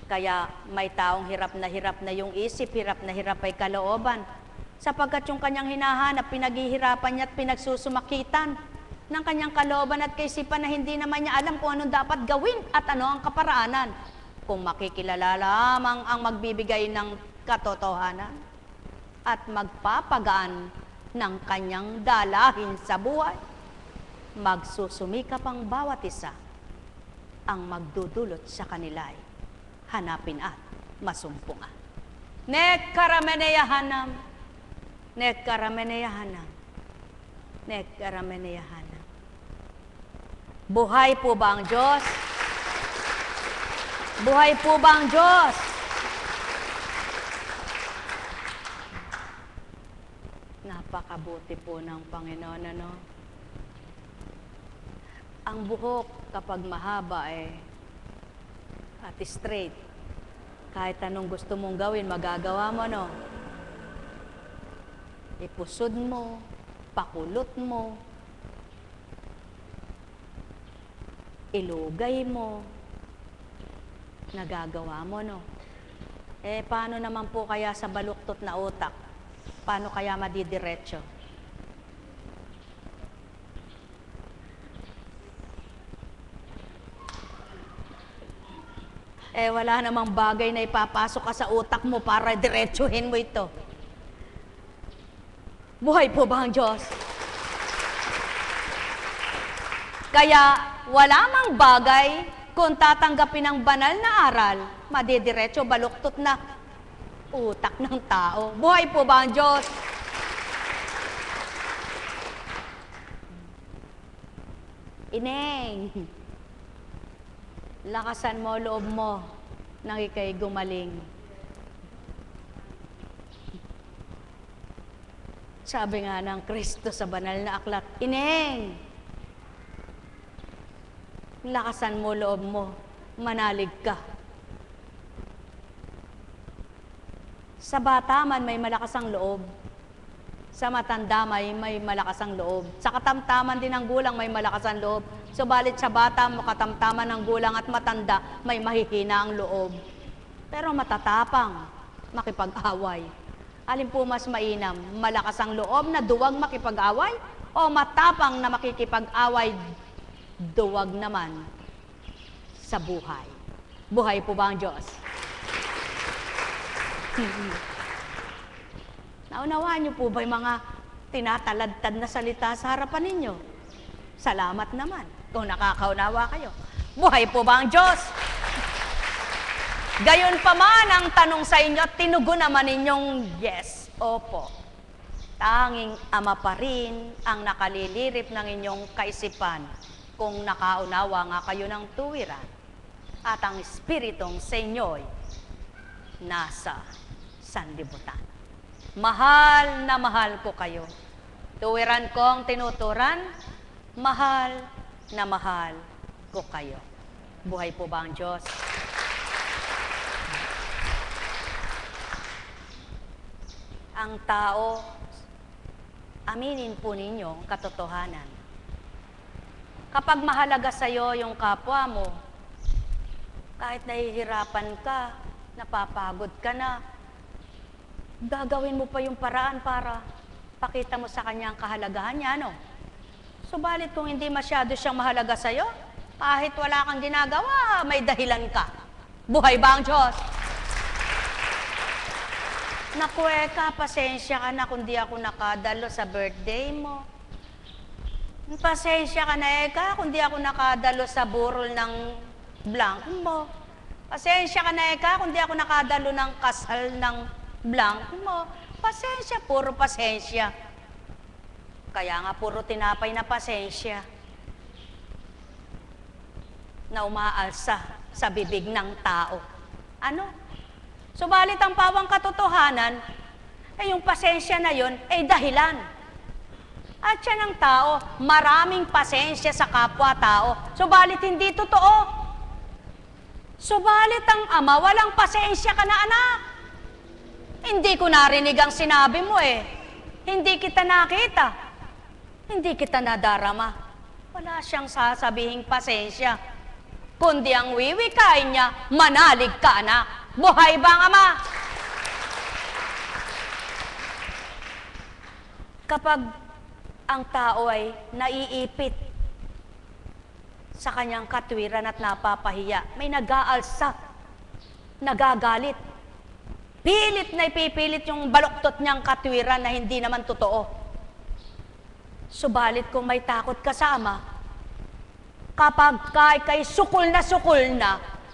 [SPEAKER 2] Kaya may taong hirap na yung isip, hirap ay kalooban. Sapagkat yung kanyang hinahanap, pinaghihirapan niya at pinagsusumakitan ng kanyang kalooban at kaisipan na hindi naman niya alam kung anong dapat gawin at ano ang kaparaanan. Kung makikilala lamang ang magbibigay ng katotohanan at magpapagaan ng kanyang dalahin sa buhay, magsusumikap ang bawat isa. Ang magdudulot sa kanila ay hanapin at masumpungan. Nekkarameneyahanam, nekkarameneyahanam, nekkarameneyahanam. Buhay po ba ang Diyos? Buhay po ba ang Diyos? Napakabuti po ng Panginoon, ano? Ang buhok kapag mahaba at straight, kahit anong gusto mong gawin, magagawa mo, no? Ipusod mo, pakulot mo, ilugay mo, nagagawa mo, no? Paano naman po kaya sa baluktot na utak? Paano kaya madidiretso? Wala namang bagay na ipapasok ka sa utak mo para diretsuhin mo ito. Buhay po ba ang Diyos? Kaya wala mang bagay kung tatanggapin ang banal na aral, madidiretso, baluktot na utak ng tao. Buhay po ba ang Diyos? Ineng, lakasan mo loob mo nang ika'y gumaling. Sabi nga ng Kristo sa banal na aklat, Ineng, lakasan mo loob mo, manalig ka. Sa bata man may malakas ang loob, sa matanda may malakas ang loob, sa katamtaman din ng gulang may malakas ang loob. Subalit sa bata, katamtaman ng gulang at matanda, may mahihina ang loob. Pero matatapang, makipag-away. Alin po mas mainam? Malakas ang loob na duwag makipag-away o matapang na makikipag-away duwag naman sa buhay? Buhay po ba ang Diyos? Naunawaan niyo po ba yung mga tinataladtad na salita sa harapan ninyo? Salamat naman kung nakakaunawa kayo. Buhay po ba ang Diyos? Gayon pa man ang tanong sa inyo, tinugon naman ninyong yes, opo. Tanging Ama pa rin ang nakalilirip ng inyong kaisipan kung nakaunawa nga kayo ng tuwiran at ang Espiritong sa inyo'y nasa sanlibutan. Mahal na mahal ko kayo. Tuwiran kong tinuturan, mahal na mahal ko kayo. Buhay po ba ang Diyos? Ang tao, aminin po ninyo ang katotohanan. Kapag mahalaga sa iyo yung kapwa mo, kahit nahihirapan ka, napapagod ka na, gagawin mo pa yung paraan para pakita mo sa kanya ang kahalagahan niya, no? Subalit kung hindi masyado siyang mahalaga sa iyo, kahit wala kang ginagawa, may dahilan ka. Buhay ba ang Diyos? Naku, Eka, pasensya ka na kung di ako nakadalo sa birthday mo. Pasensya ka na, Eka, kung di ako nakadalo sa burol ng blanco mo. Pasensya ka na, Eka, kung di ako nakadalo ng kasal ng blanco mo. Pasensya, puro pasensya. Kaya nga puro tinapay na pasensya na umaalsa sa bibig ng tao. Ano? Subalit ang pawang katotohanan, yung pasensya na yon ay dahilan. At siya ng tao, maraming pasensya sa kapwa-tao, subalit hindi totoo. Subalit ang ama, walang pasensya ka na anak. Hindi ko narinig ang sinabi mo eh. Hindi kita nakita. Hindi kita nadarama. Wala siyang sasabihing pasensya. Kundi ang wiwikain niya, manalig ka anak. Buhay ba ang ama? Kapag ang tao ay naiipit sa kanyang katwiran at napapahiya, may nag-aalsa, nagagalit, pilit na ipipilit yung baluktot niyang katwiran na hindi naman totoo. Subalit kung may takot ka sa ama, kapag kay sukul na,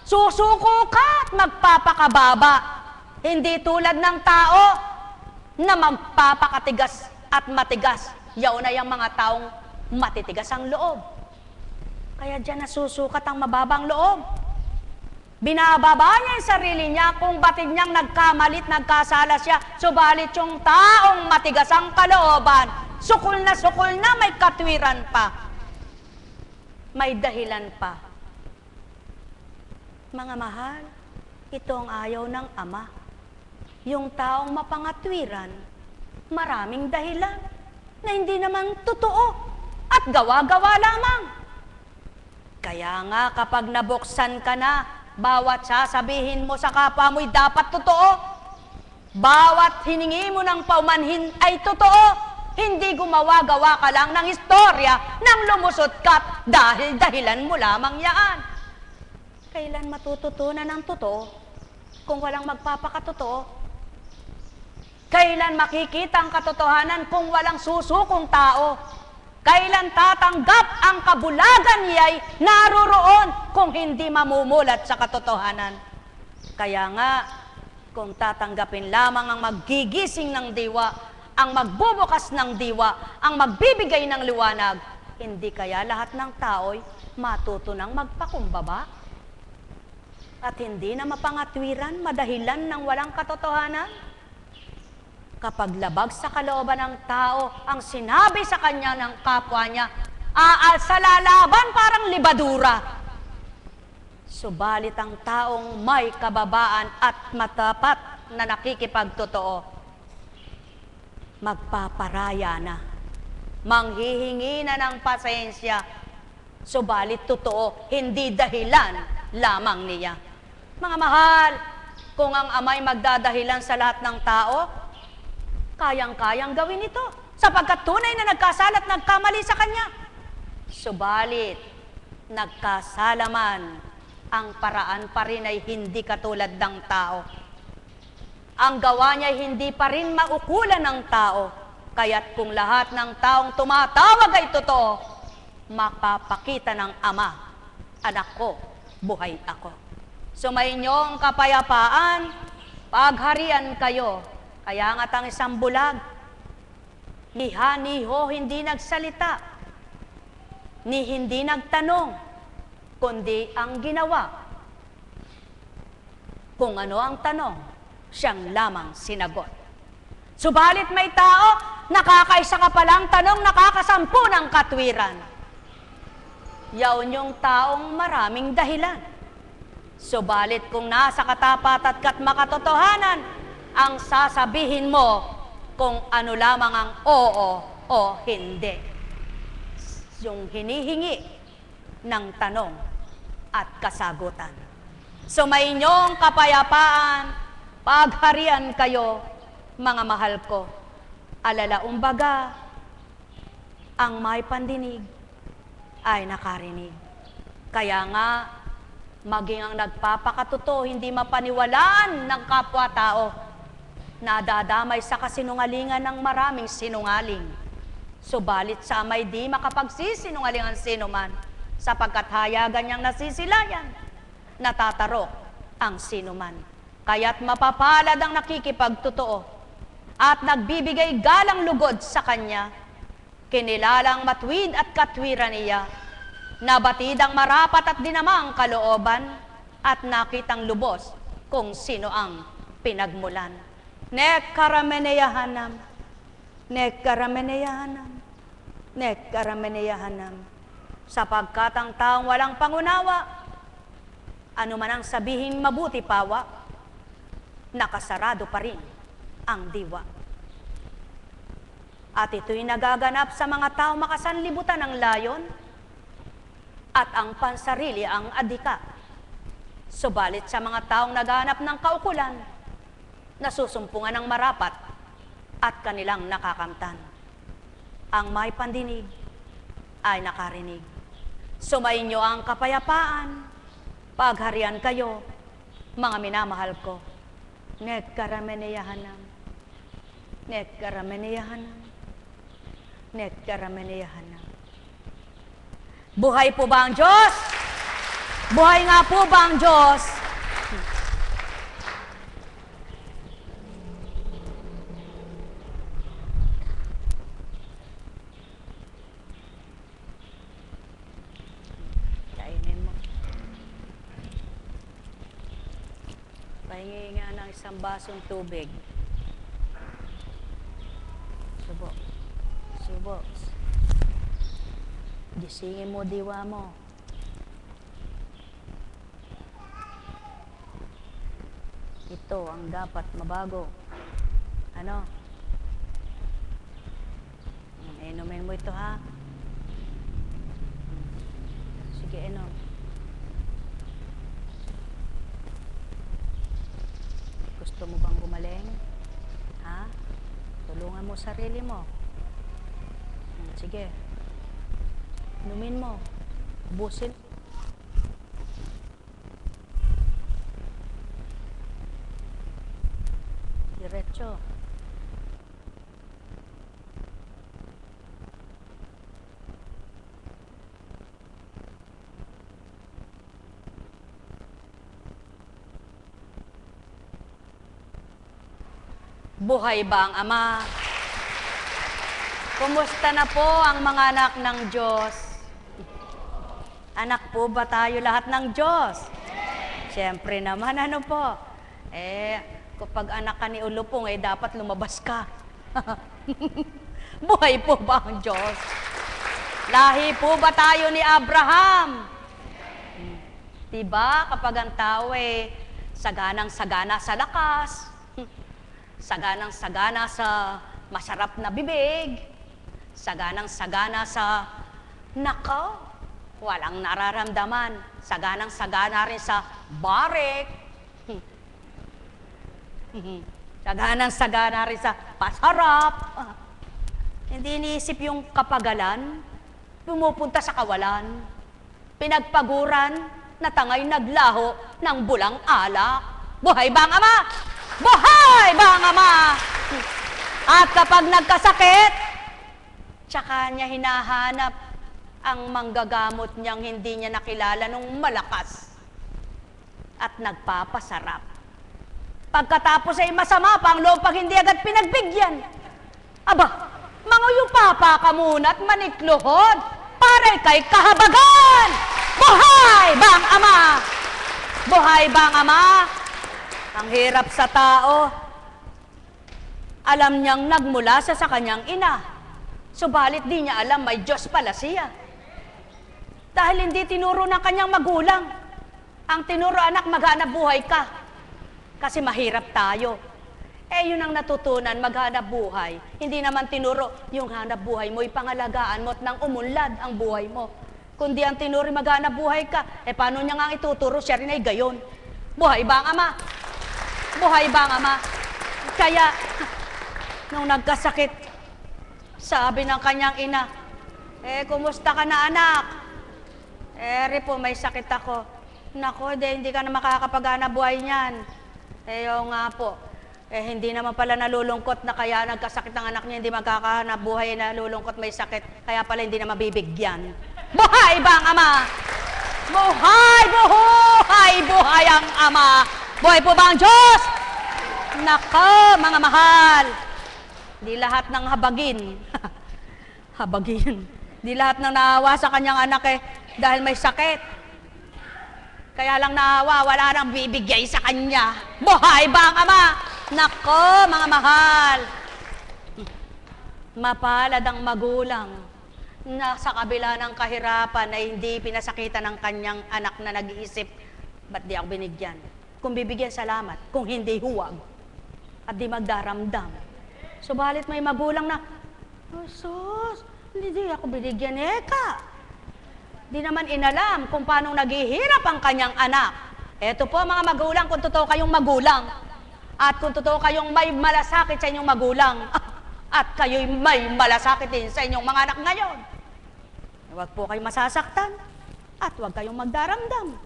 [SPEAKER 2] susuko ka at magpapakababa. Hindi tulad ng tao na magpapakatigas at matigas. Yaon na yung mga taong matitigas ang loob. Kaya dyan nasusukat ang mababang loob. Binababa niya yung sarili niya kung batid niyang nagkamalit, nagkasala siya. Subalit yung taong matigas ang kalooban, sukul na may katwiran pa. May dahilan pa. Mga mahal, ito ang ayaw ng ama. Yung taong mapangatwiran, maraming dahilan na hindi naman totoo at gawa-gawa lamang. Kaya nga kapag nabuksan ka na, bawat sasabihin mo sa kapwa mo'y dapat totoo. Bawat hiningi mo ng paumanhin ay totoo. Hindi gumawa-gawa ka lang ng istorya nang lumusot ka dahil dahilan mo lamang yaan. Kailan matututunan ang totoo kung walang magpapakatotoo? Kailan makikita ang katotohanan kung walang susukong tao? Kailan tatanggap ang kabulagan niya'y naroroon kung hindi mamumulat sa katotohanan? Kaya nga, kung tatanggapin lamang ang maggigising ng diwa, ang magbubukas ng diwa, ang magbibigay ng liwanag, hindi kaya lahat ng tao'y matuto ng magpakumbaba? At hindi na mapangatwiran, madahilan ng walang katotohanan? Kapag labag sa kalooban ng tao, ang sinabi sa kanya ng kapwa niya, aalsa lalaban parang libadura. Subalit ang taong may kababaan at matapat na nakikipagtotoo, magpaparaya na, manghihingi na ng pasensya, subalit totoo, hindi dahilan lamang niya. Mga mahal, kung ang ama'y magdadahilan sa lahat ng tao, kayang-kayang gawin ito, sapagkat tunay na nagkasala at nagkamali sa kanya. Subalit, nagkasalaman, ang paraan pa rin ay hindi katulad ng tao. Ang gawa niya ay hindi pa rin maukulan ng tao, kaya't kung lahat ng taong tumatawag ay totoo, mapapakita ng ama, anak ko, buhay ako. Sumainyo ang kapayapaan, pagharian kayo. Kaya nga't ang isang bulag, niho hindi nagsalita, ni hindi nagtanong, kundi ang ginawa. Kung ano ang tanong, siyang lamang sinagot. Subalit may tao, nakakaisa ka palang tanong, nakakasampu ng katwiran. Yaon yung taong maraming dahilan. Subalit kung nasa katapat at makatotohanan, ang sasabihin mo kung ano lamang ang oo o hindi. Yung hinihingi ng tanong at kasagutan. Sumainyong kapayapaan, pagharian kayo, mga mahal ko. Alalaumbaga, ang may pandinig ay nakarinig. Kaya nga, maging ang nagpapakatuto, hindi mapaniwalaan ng kapwa-tao, nadadamay sa kasinungalingan ng maraming sinungaling. Subalit sa may di makapagsisinungaling ang sinuman, sapagkat hayagan niyang nasisilayan, natatarok ang sinuman. Kaya't mapapalad ang nakikipagtotoo at nagbibigay galang lugod sa kanya, kinilalang matwid at katwiran niya, nabatid ang marapat at dinamang kalooban, at nakitang lubos kung sino ang pinagmulan. Nekkarameneyahanam, nekkarameneyahanam, nekkarameneyahanam. Sapagkat ang taong walang pangunawa, ano man ang sabihin mabuti pawa, nakasarado pa rin ang diwa. At ito'y nagaganap sa mga tao makasanlibutan ng layon at ang pansarili ang adika. Subalit sa mga taong naghanap ng kaukulan, nasusumpungan ng marapat at kanilang nakakamtan. Ang may pandinig ay nakarinig. Sumainyo ang kapayapaan, pagharian kayo, mga minamahal ko. Nekkarameneyahanam, nekkarameneyahanam, nekkarameneyahanam. Buhay po ba ang Diyos? Buhay nga po ba ang Diyos? Kainin mo. Pahingi nga ng isang basong tubig. Subo. Subo. Gisingin mo diwa mo. Ito ang dapat mabago. Ano? Inumin mo ito, ha? Sige, inom. Gusto mo bang gumaling? Ha? Tulungan mo sarili mo. Sige. Inumin mo. Ubusin. Diretso. Buhay ba ang Ama? Kumusta na po ang mga anak ng Diyos? Anak po ba tayo lahat ng Diyos? Siyempre naman, ano po? Kapag anak ka ni Ulupong, dapat lumabas ka. Buhay po ba ang Diyos? Lahi po ba tayo ni Abraham? Diba, kapag ang tao saganang-sagana sa lakas, saganang-sagana sa masarap na bibig, saganang-sagana sa nakaw, walang nararamdaman, saganang-sagana rin sa barik, saganang-sagana rin sa pasarap. Hindi iniisip yung kapagalan, pumupunta sa kawalan, pinagpaguran, na tangay naglaho ng bulang alak. Buhay ba ang Ama? Buhay ba ang Ama? At kapag nagkasakit, tsaka niya hinahanap ang manggagamot niyang hindi niya nakilala nung malakas at nagpapasarap. Pagkatapos ay masama pa ang loob pag hindi agad pinagbigyan. Aba, manguyupapa ka muna at manikluhod para kay kahabagan. Buhay ba ang Ama? Buhay ba ang Ama? Ang hirap sa tao. Alam niyang nagmula sa kanyang ina. Subalit di niya alam may Diyos pala siya. Dahil hindi tinuro ng kanyang magulang. Ang tinuro, anak, maghanap buhay ka. Kasi mahirap tayo. Yun ang natutunan, maghanap buhay. Hindi naman tinuro, yung hanap buhay mo, ipangalagaan mo at nang umunlad ang buhay mo. Kundi ang tinuro, maghanap buhay ka. Paano niya nga ituturo? Siya rin ay gayon. Buhay ba ang ama? Buhay ba ang ama? Kaya, nung nagkasakit, sabi ng kanyang ina, kumusta ka na, anak? Ripo, may sakit ako. Nako, hindi ka na makakapaghanap buhay niyan. Yung nga po, hindi naman pala nalulungkot na kaya nagkasakit ng anak niya, hindi magkakahanap buhay, nalulungkot, may sakit, kaya pala hindi na mabibigyan. Buhay ba ang ama? Buhay, buhay, buhay ang ama. Buhay po ba ang Diyos? Nako, mga mahal, di lahat ng habagin, habagin, di lahat ng naawa sa kanyang anak dahil may sakit. Kaya lang naawa, wala nang bibigay sa kanya. Buhay ba ang ama? Nako, mga mahal, mapalad ang magulang na sa kabila ng kahirapan ay hindi pinasakitan ng kanyang anak na nag-iisip, ba't di ako binigyan? Kung bibigyan, salamat. Kung hindi, huwag. At di magdaramdam. Subalit may magulang na, sus, hindi ako binigyan, eka. Di naman inalam kung paano naghihirap ang kanyang anak. Eto po mga magulang, kung totoo kayong magulang, at kung totoo kayong may malasakit sa inyong magulang, at kayo'y may malasakit din sa inyong mga anak ngayon, huwag po kayong masasaktan, at huwag kayong magdaramdam.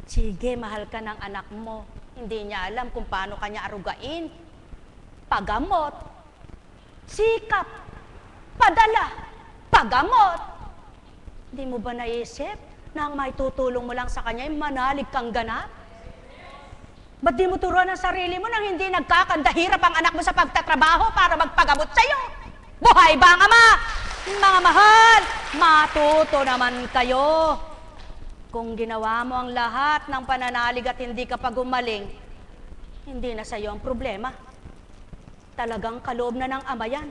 [SPEAKER 2] Sige, mahal ka ng anak mo. Hindi niya alam kung paano kanya arugain, pagamot, sikap, padala, pagamot. Hindi mo ba naisip na ang may tutulong mo lang sa kanya ay manalig kang ganap? Ba't di mo turuan ang sarili mo nang hindi nagkakandahirap ang anak mo sa pagtatrabaho para magpagamot sa'yo? Buhay ba ang ama? Mga mahal, matuto naman kayo. Kung ginawa mo ang lahat ng pananalig at hindi ka pa gumaling, hindi na sa'yo ang problema. Talagang kaloob na ng ama yan.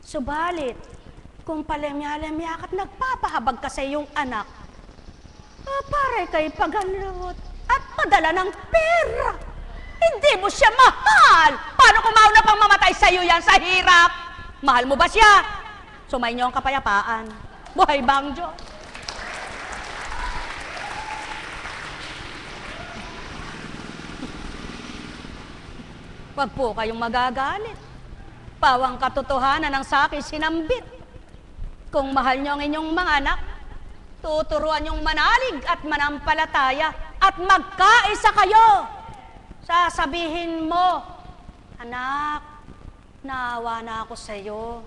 [SPEAKER 2] Subalit, kung palemya-lemya at nagpapahabag ka sa iyong anak, pare kay pagalot at padala ng pera. Hindi mo siya mahal. Paano kung mauna pang mamatay sa iyo yan sa hirap? Mahal mo ba siya? Sumainyo ang kapayapaan. Buhay ba ang Diyos? Wag po kayong magagalit. Pawang katotohanan ang sa akin sinambit. Kung mahal niyo ang inyong mga anak, tuturuan niyong manalig at manampalataya at magkaisa kayo. Sasabihin mo, anak, naawa na ako sa iyo.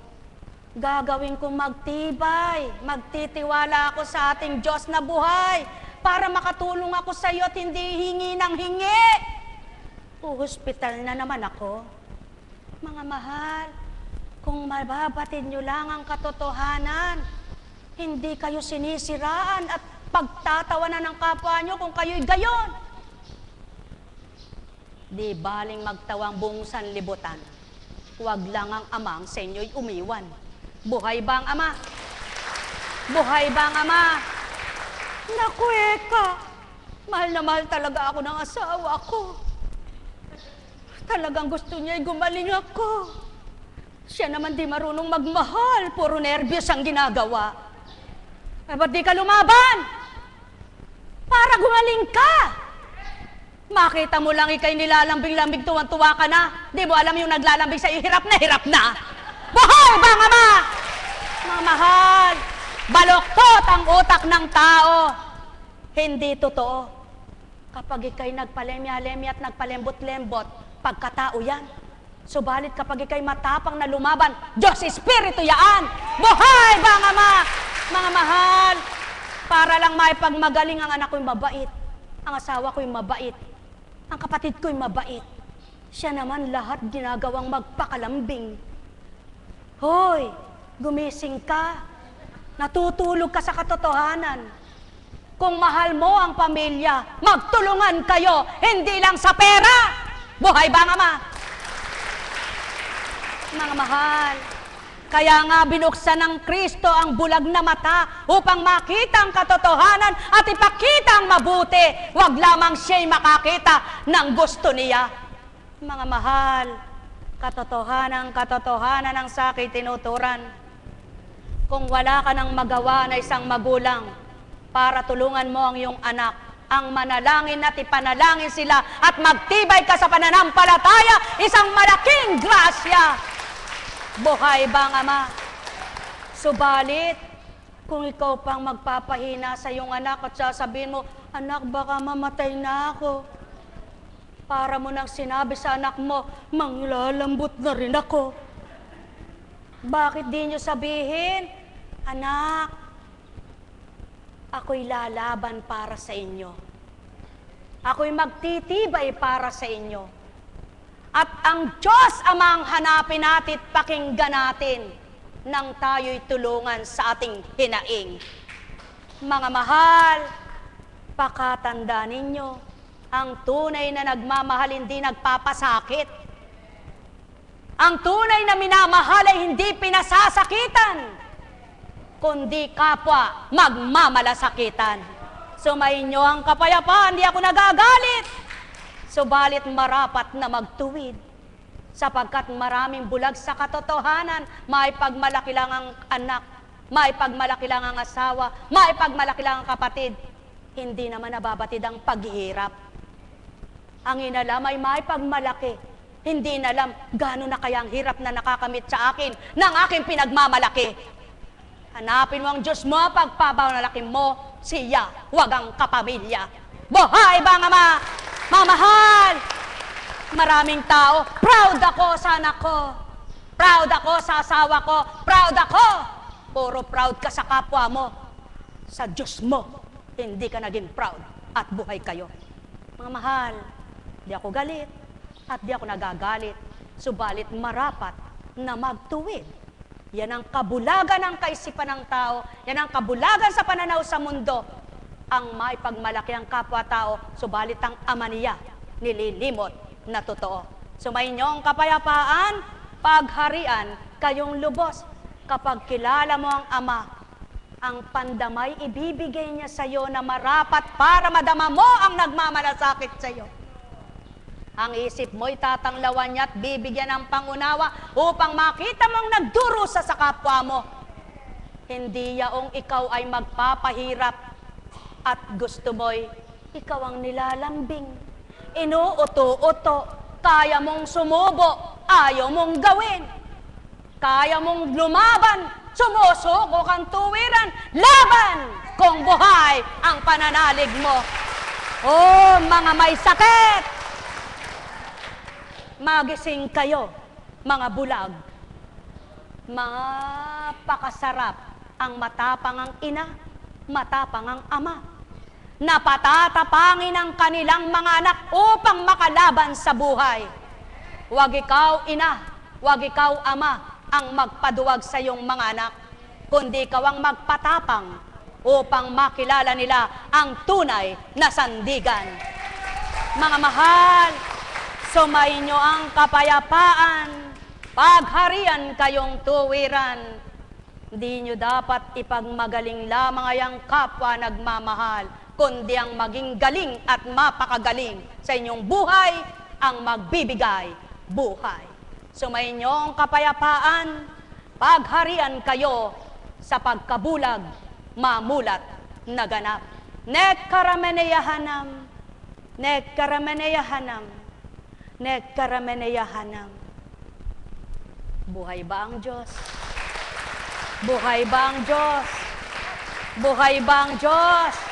[SPEAKER 2] Gagawin kong magtibay, magtitiwala ako sa ating Diyos na buhay para makatulong ako sa iyo at hindi hingi ng hingi. Hospital na naman ako. Mga mahal, kung mababatid nyo lang ang katotohanan, hindi kayo sinisiraan at pagtatawanan ng kapwa nyo kung kayo'y gayon. Di baling magtawang buong sanlibutan, huwag lang ang amang sa inyo'y umiwan. Buhay ba ang ama? Buhay ba ang ama? Naku, eka, mahal na mahal talaga ako ng asawa ko. Talagang gusto niya'y gumaling ako. Siya naman di marunong magmahal, puro nervyos ang ginagawa. Ba't di ka lumaban? Para gumaling ka. Makita mo lang ikay nilalambing-lambing, tuwan-tuwa ka na. Di mo alam yung naglalambing sa iyo, hirap na. Buhay ba nga ma? Mga mahal, baloktot ang utak ng tao. Hindi totoo. Kapag ikay nagpalemya-lemya at nagpalembot-lembot, pagkatao yan. Subalit kapag ikay matapang na lumaban, Diyos Espiritu yaan. Buhay ba nga ma? Mga mahal, para lang maipagmagaling ang anak ko'y mabait, ang asawa ko'y mabait, ang kapatid ko'y mabait. Siya naman lahat ginagawang magpakalambing. Hoy, gumising ka. Natutulog ka sa katotohanan. Kung mahal mo ang pamilya, magtulungan kayo, hindi lang sa pera. Buhay ba ang Ama? Mga mahal, kaya nga binuksan ng Kristo ang bulag na mata upang makita ang katotohanan at ipakita ang mabuti. Huwag lamang siya'y makakita ng gusto niya. Mga mahal, katotohanan ang sa akin tinuturan. Kung wala ka nang magawa na isang magulang para tulungan mo ang iyong anak, ang manalangin at ipanalangin sila at magtibay ka sa pananampalataya, isang malaking grasya. Buhay ba ang Ama? Subalit, kung ikaw pang magpapahina sa iyong anak at sasabihin mo, anak, baka mamatay na ako. Para mo nang sinabi sa anak mo, manglalambot na rin ako. Bakit di nyo sabihin, anak, ako'y lalaban para sa inyo. Ako'y magtitibay para sa inyo. At ang Diyos Amang hanapin natin at pakinggan natin nang tayo'y tulungan sa ating hinaing. Mga mahal, pakatanda ninyo, ang tunay na nagmamahal hindi nagpapasakit. Ang tunay na minamahal ay hindi pinasasakitan, kundi kapwa magmamalasakitan. Sumainyo ang kapayapaan, di ako nagagalit. Subalit marapat na magtuwid, sapagkat maraming bulag sa katotohanan, may pagmalaki lang ang anak, may pagmalaki lang ang asawa, may pagmalaki lang ang kapatid. Hindi naman nababatid ang paghihirap. Ang inalam ay may pagmalaki, hindi nalam gano'n na kaya ang hirap na nakakamit sa akin ng aking pinagmamalaki. Hanapin mo ang Diyos mo, pagpapanalaki mo siya, huwag ang kapamilya. Buhay ba ang Ama? Mamahal! Maraming tao, proud ako sa anak ko, proud ako sa asawa ko, proud ako. Puro proud ka sa kapwa mo. Sa Diyos mo, hindi ka naging proud at buhay kayo. Mga mahal, di ako galit at di ako nagagalit. Subalit marapat na magtuwid. Yan ang kabulagan ng kaisipan ng tao, yan ang kabulagan sa pananaw sa mundo. Ang may pagmalaki ang kapwa-tao, subalit ang Ama niya nililimot na totoo. Sumainyo ang kapayapaan, pagharian, kayong lubos. Kapag kilala mo ang Ama, ang pandamay ibibigay niya sa iyo na marapat para madama mo ang nagmamalasakit sa iyo. Ang isip mo'y tatanglawan niya at bibigyan ng pangunawa upang makita mong nagdurusa sa kapwa mo. Hindi yaong ikaw ay magpapahirap at gusto mo'y ikaw ang nilalambing. Inuuto-uto, kaya mong sumubo, ayaw mong gawin. Kaya mong lumaban, sumusuko kang tuwiran, laban kung buhay ang pananalig mo. Oh, mga may sakit! Magising kayo, mga bulag. Mga pakasarap ang matapang ang ina, matapang ang ama. Napatatapangin ang kanilang mga anak upang makalaban sa buhay. Huwag ikaw ina, huwag ikaw ama ang magpaduwag sa iyong mga anak, kundi ikaw ang magpatapang upang makilala nila ang tunay na sandigan. Mga mahal, sumainyo ang kapayapaan, pagharian kayong tuwiran. Hindi nyo dapat ipagmagaling lamang ay ang kapwa nagmamahal, kundi ang maging galing at mapakagaling sa inyong buhay ang magbibigay buhay. Sumainyo ang kapayapaan, pagharian kayo sa pagkabulag, mamulat na ganap. Nekkarameneyahanam, nekkarameneyahanam, nekkarameneyahanam. Buhay ba ang Diyos? Buhay ba ang Diyos? Buhay ba ang Diyos?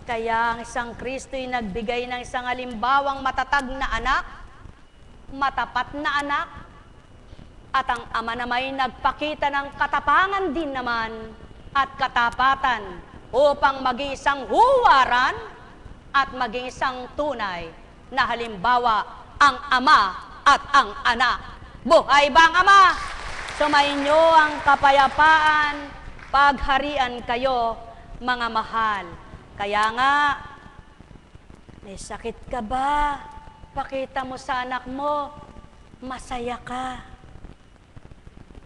[SPEAKER 2] Kaya ang isang Kristo'y nagbigay ng isang halimbawang matatag na anak, matapat na anak, at ang Ama namay nagpakita ng katapangan din naman at katapatan upang maging isang huwaran at maging isang tunay na halimbawa ang Ama at ang anak. Buhay ba ang Ama? Sumainyo ang kapayapaan, pagharian kayo mga mahal. Kaya nga, may sakit ka ba? Pakita mo sa anak mo, masaya ka.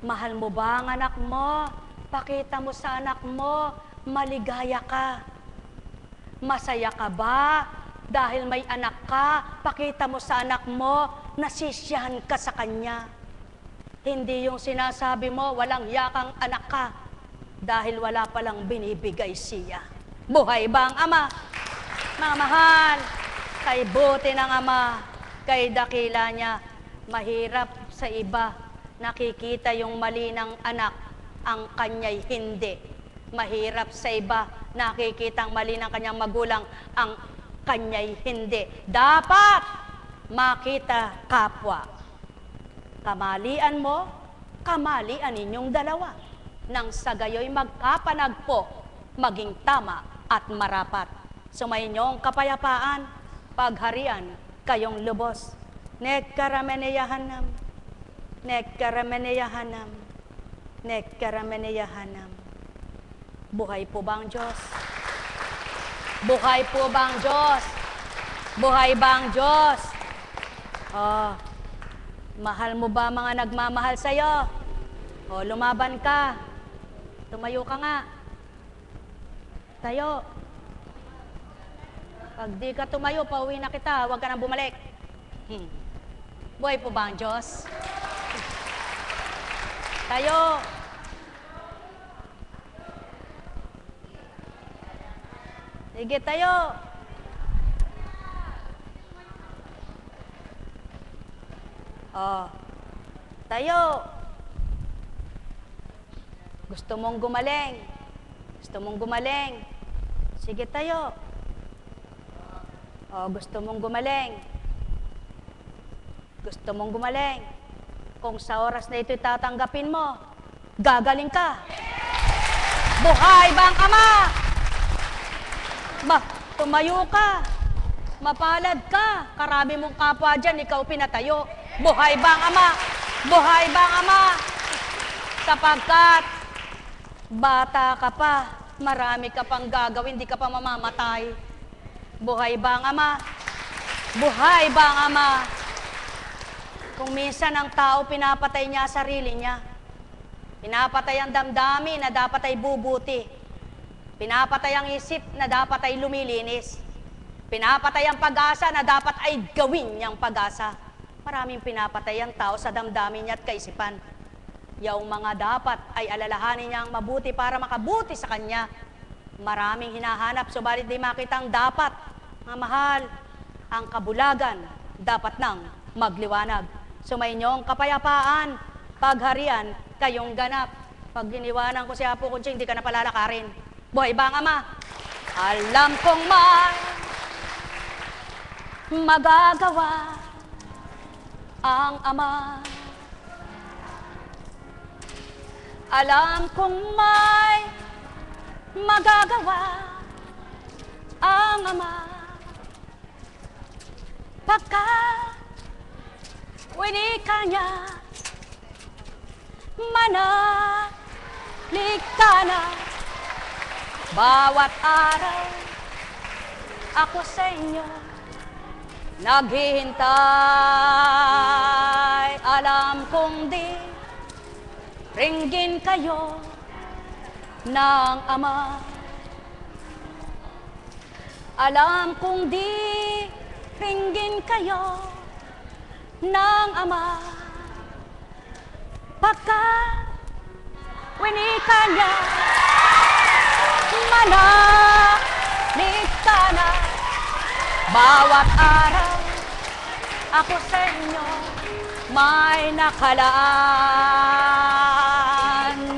[SPEAKER 2] Mahal mo ba ang anak mo? Pakita mo sa anak mo, maligaya ka. Masaya ka ba? Dahil may anak ka, pakita mo sa anak mo, nasisiyahan ka sa kanya. Hindi yung sinasabi mo, walang yakang anak ka, dahil wala palang binibigay siya. Buhay ba ang ama? Mga mahal, kay buti ng ama, kay dakila niya, mahirap sa iba, nakikita yung mali ng anak, ang kanya'y hindi. Mahirap sa iba, nakikita ang mali ng kanyang magulang, ang kanya'y hindi. Dapat makita kapwa. Kamalian mo, kamalian ninyong dalawa. Nang sa gayo'y magkapanagpo, maging tama at marapat. Sumayinyong kapayapaan, pagharian kayong lubos. Nekkarameneyahanam, nekkarameneyahanam, nekkarameneyahanam. Buhay po ba ang Diyos? Buhay po ba ang Diyos? Buhay ba ang Diyos? Oh, mahal mo ba mga nagmamahal sa'yo? O, lumaban ka. Tumayo ka nga. Tayo. Pag di ka tumayo, pauwi na kita. Huwag ka nang bumalik. Buhay po ba ang Diyos? Tayo. Sige, tayo. Oh, tayo. Gusto mong gumaling? Gusto mong gumaling? Sige, tayo. Oh, gusto mong gumaling? Gusto mong gumaling? Kung sa oras na ito'y tatanggapin mo, gagaling ka. Buhay ba ang ama? Tumayo ka. Mapalad ka. Karami mong kapwa dyan, ikaw pinatayo. Buhay ba ang ama? Buhay ba ang ama? Sapagkat bata ka pa, marami ka pang gagawin, di ka pa mamamatay. Buhay ba ang ama? Buhay ba ang ama? Kung minsan ang tao pinapatay niya sarili niya, pinapatay ang damdamin na dapat ay bubuti, pinapatay ang isip na dapat ay lumilinis, pinapatay ang pag-asa na dapat ay gawin niyang pag-asa. Maraming pinapatay ang tao sa damdamin niya at kaisipan. Yung mga dapat ay alalahanin niyang mabuti para makabuti sa kanya. Maraming hinahanap, subalit di makita ang dapat. Mga mahal, ang kabulagan dapat nang magliwanag. Sumayinyong kapayapaan, pagharian, kayong ganap. Pag iniwanan ko si Apo Kunching, di ka na palalakarin. Buhay ba ang ama? Alam kong may magagawa ang ama. Alam kong may magagawa ang ama. Pagkat winika niya, manalig ka na. Bawat araw ako sa inyo naghihintay. Alam kong di ringgin kayo ng ama. Alam kong di ringgin kayo ng ama. Pagkat winika niya, manalig ka na. Bawat araw ako sa inyo may nakalaan.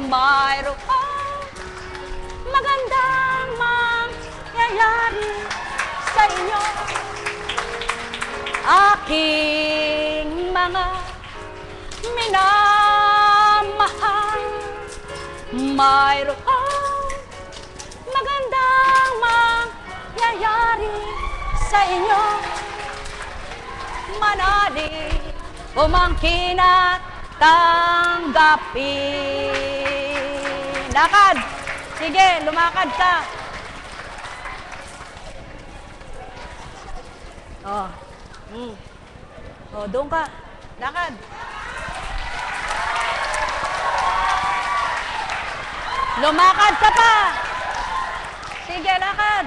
[SPEAKER 2] Mayroong magandang mangyayari sa inyo, aking mga minamahal. Mayroong magandang mangyayari sa inyo, manalig, umangkin at tanggapin. Lakad! Sige, lumakad ka. Oh. Oh, doon ka. Lakad. Lumakad ka pa. Sige, lakad.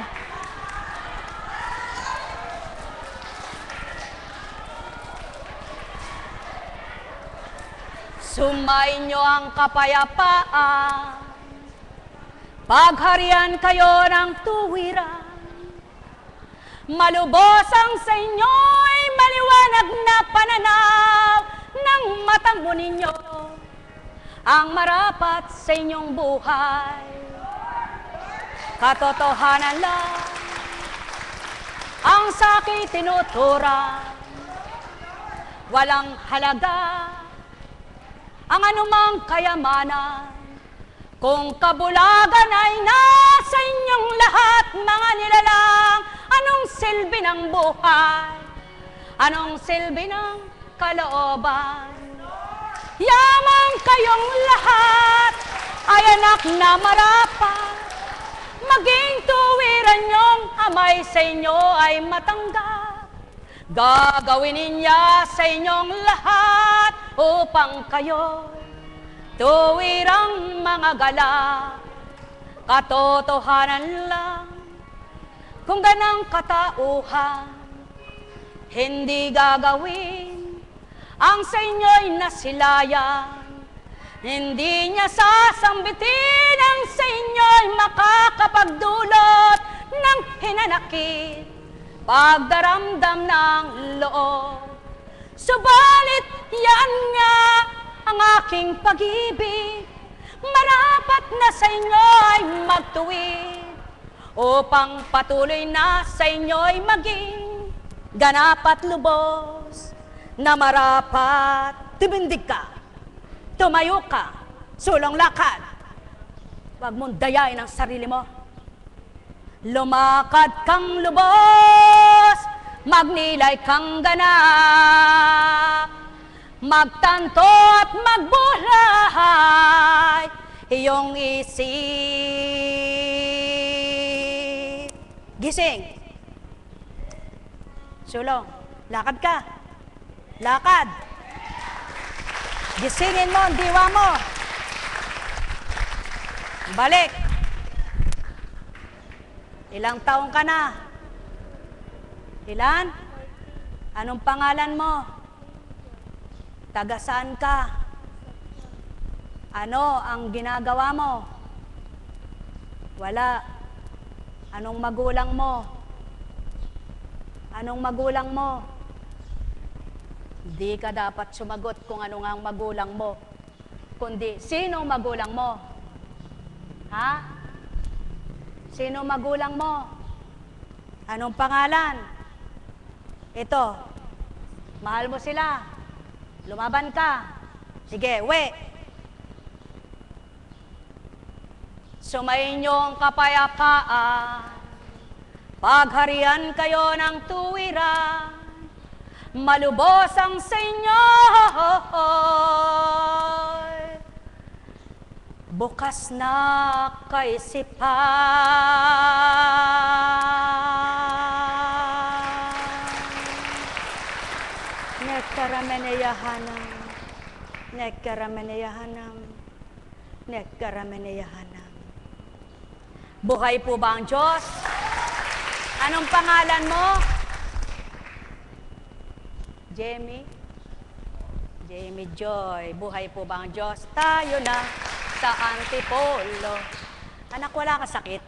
[SPEAKER 2] Sumainyo ang kapayapaan, pagharian kayo ng tuwiran, malubos ang sa inyo'y maliwanag na pananaw ng matang ninyo, ang marapat sa inyong buhay. Katotohanan lang ang sakit tinuturan, walang halaga ang anumang kayamanan, kung kabulagan ay nasa inyong lahat, mga nilalang. Anong silbi ng buhay? Anong silbi ng kalooban? Yamang kayong lahat ay anak na marapat, maging tuwiran niyong amay sa inyo ay matanggap. Gagawin niya sa inyong lahat upang kayo tuwirang mga galak. Katotohanan lang kung ganang katauhan, hindi gagawin ang sa inyo'y nasilayan. Hindi niya sasambitin ang sa inyo'y makakapagdulot ng hinanakit, pagdaramdam ng loob. Subalit yan nga ang aking pag-ibig, marapat na sa inyo ay magtuwid, upang patuloy na sa inyo'y maging ganap at lubos na marapat. Tumindig ka, tumayo ka, sulong lakad. Huwag mong dayain ang sarili mo. Lumakad kang lubos, magnilay kang ganap, magtanto at magbulay iyong isip. Gising. Sulong, lakad ka. Lakad. Gisingin mo ang diwa mo. Balik. Ilang taong ka na? Ilan? Anong pangalan mo? Taga saan ka? Ano ang ginagawa mo? Wala. Anong magulang mo? Anong magulang mo? Hindi ka dapat sumagot kung ano nga ang magulang mo, kundi sino magulang mo? Ha? Sino magulang mo? Anong pangalan? Ito. Mahal mo sila. Lumaban ka. Sige, uwi. Sumayin niyo ang kapayapaan, pagharian kayo ng tuwiran, malubos ang sa inyo. Bukas na kaisipan. Nekkarameneyahanam, nekkarameneyahanam, nekkarameneyahanam. Buhay po ba ang Diyos? Anong pangalan mo? Jamie? Jamie Joy. Buhay po ba ang Diyos? Tayo na sa Antipolo. Anak, wala ka sakit?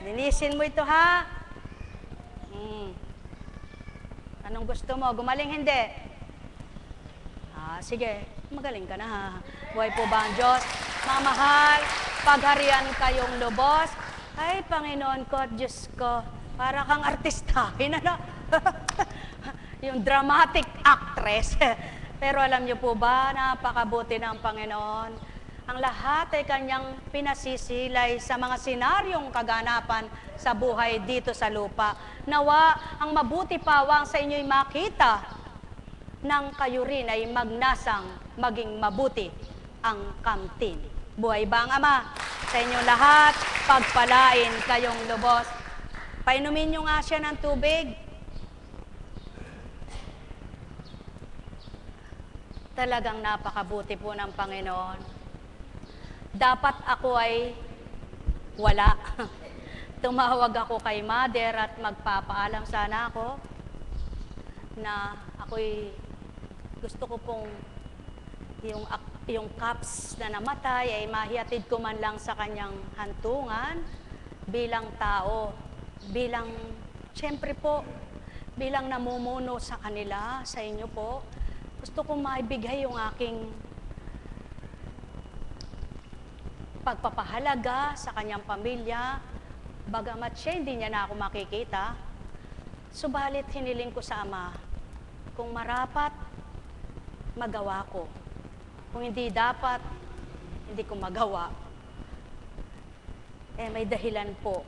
[SPEAKER 2] Linisin mo ito, ha? Anong gusto mo? Gumaling hindi? Sige. Magaling ka na, ha? Buhay po ba ang Diyos? Mga mahal, pagharian kayong lubos. Ay, Panginoon ko at Diyos ko, para kang artistahin, ano? Yung dramatic actress. Pero alam niyo po ba, napakabuti ng Panginoon. Ang lahat ay kanyang pinasisilay sa mga senaryong kaganapan sa buhay dito sa lupa. Nawa, ang mabuti pawang sa inyo'y makita nang kayo rin ay magnasang maging mabuti ang kamtin. Buhay ba ang Ama? Sa inyong lahat, pagpalain kayong lubos. Painumin nyo nga siya ng tubig. Talagang napakabuti po ng Panginoon. Dapat ako ay wala. Tumawag ako kay Mother at magpapaalam sana ako na ako'y gusto ko pong yung Caps na namatay ay mahihatid ko man lang sa kanyang hantungan bilang tao, bilang, siyempre po, bilang namumuno sa kanila, sa inyo po. Gusto kong maibigay yung aking pagpapahalaga sa kanyang pamilya, bagamat siya hindi niya na ako makikita. Subalit hiniling ko sa Ama, kung marapat, magawa ko. Kung hindi dapat, hindi ko magawa. May dahilan po.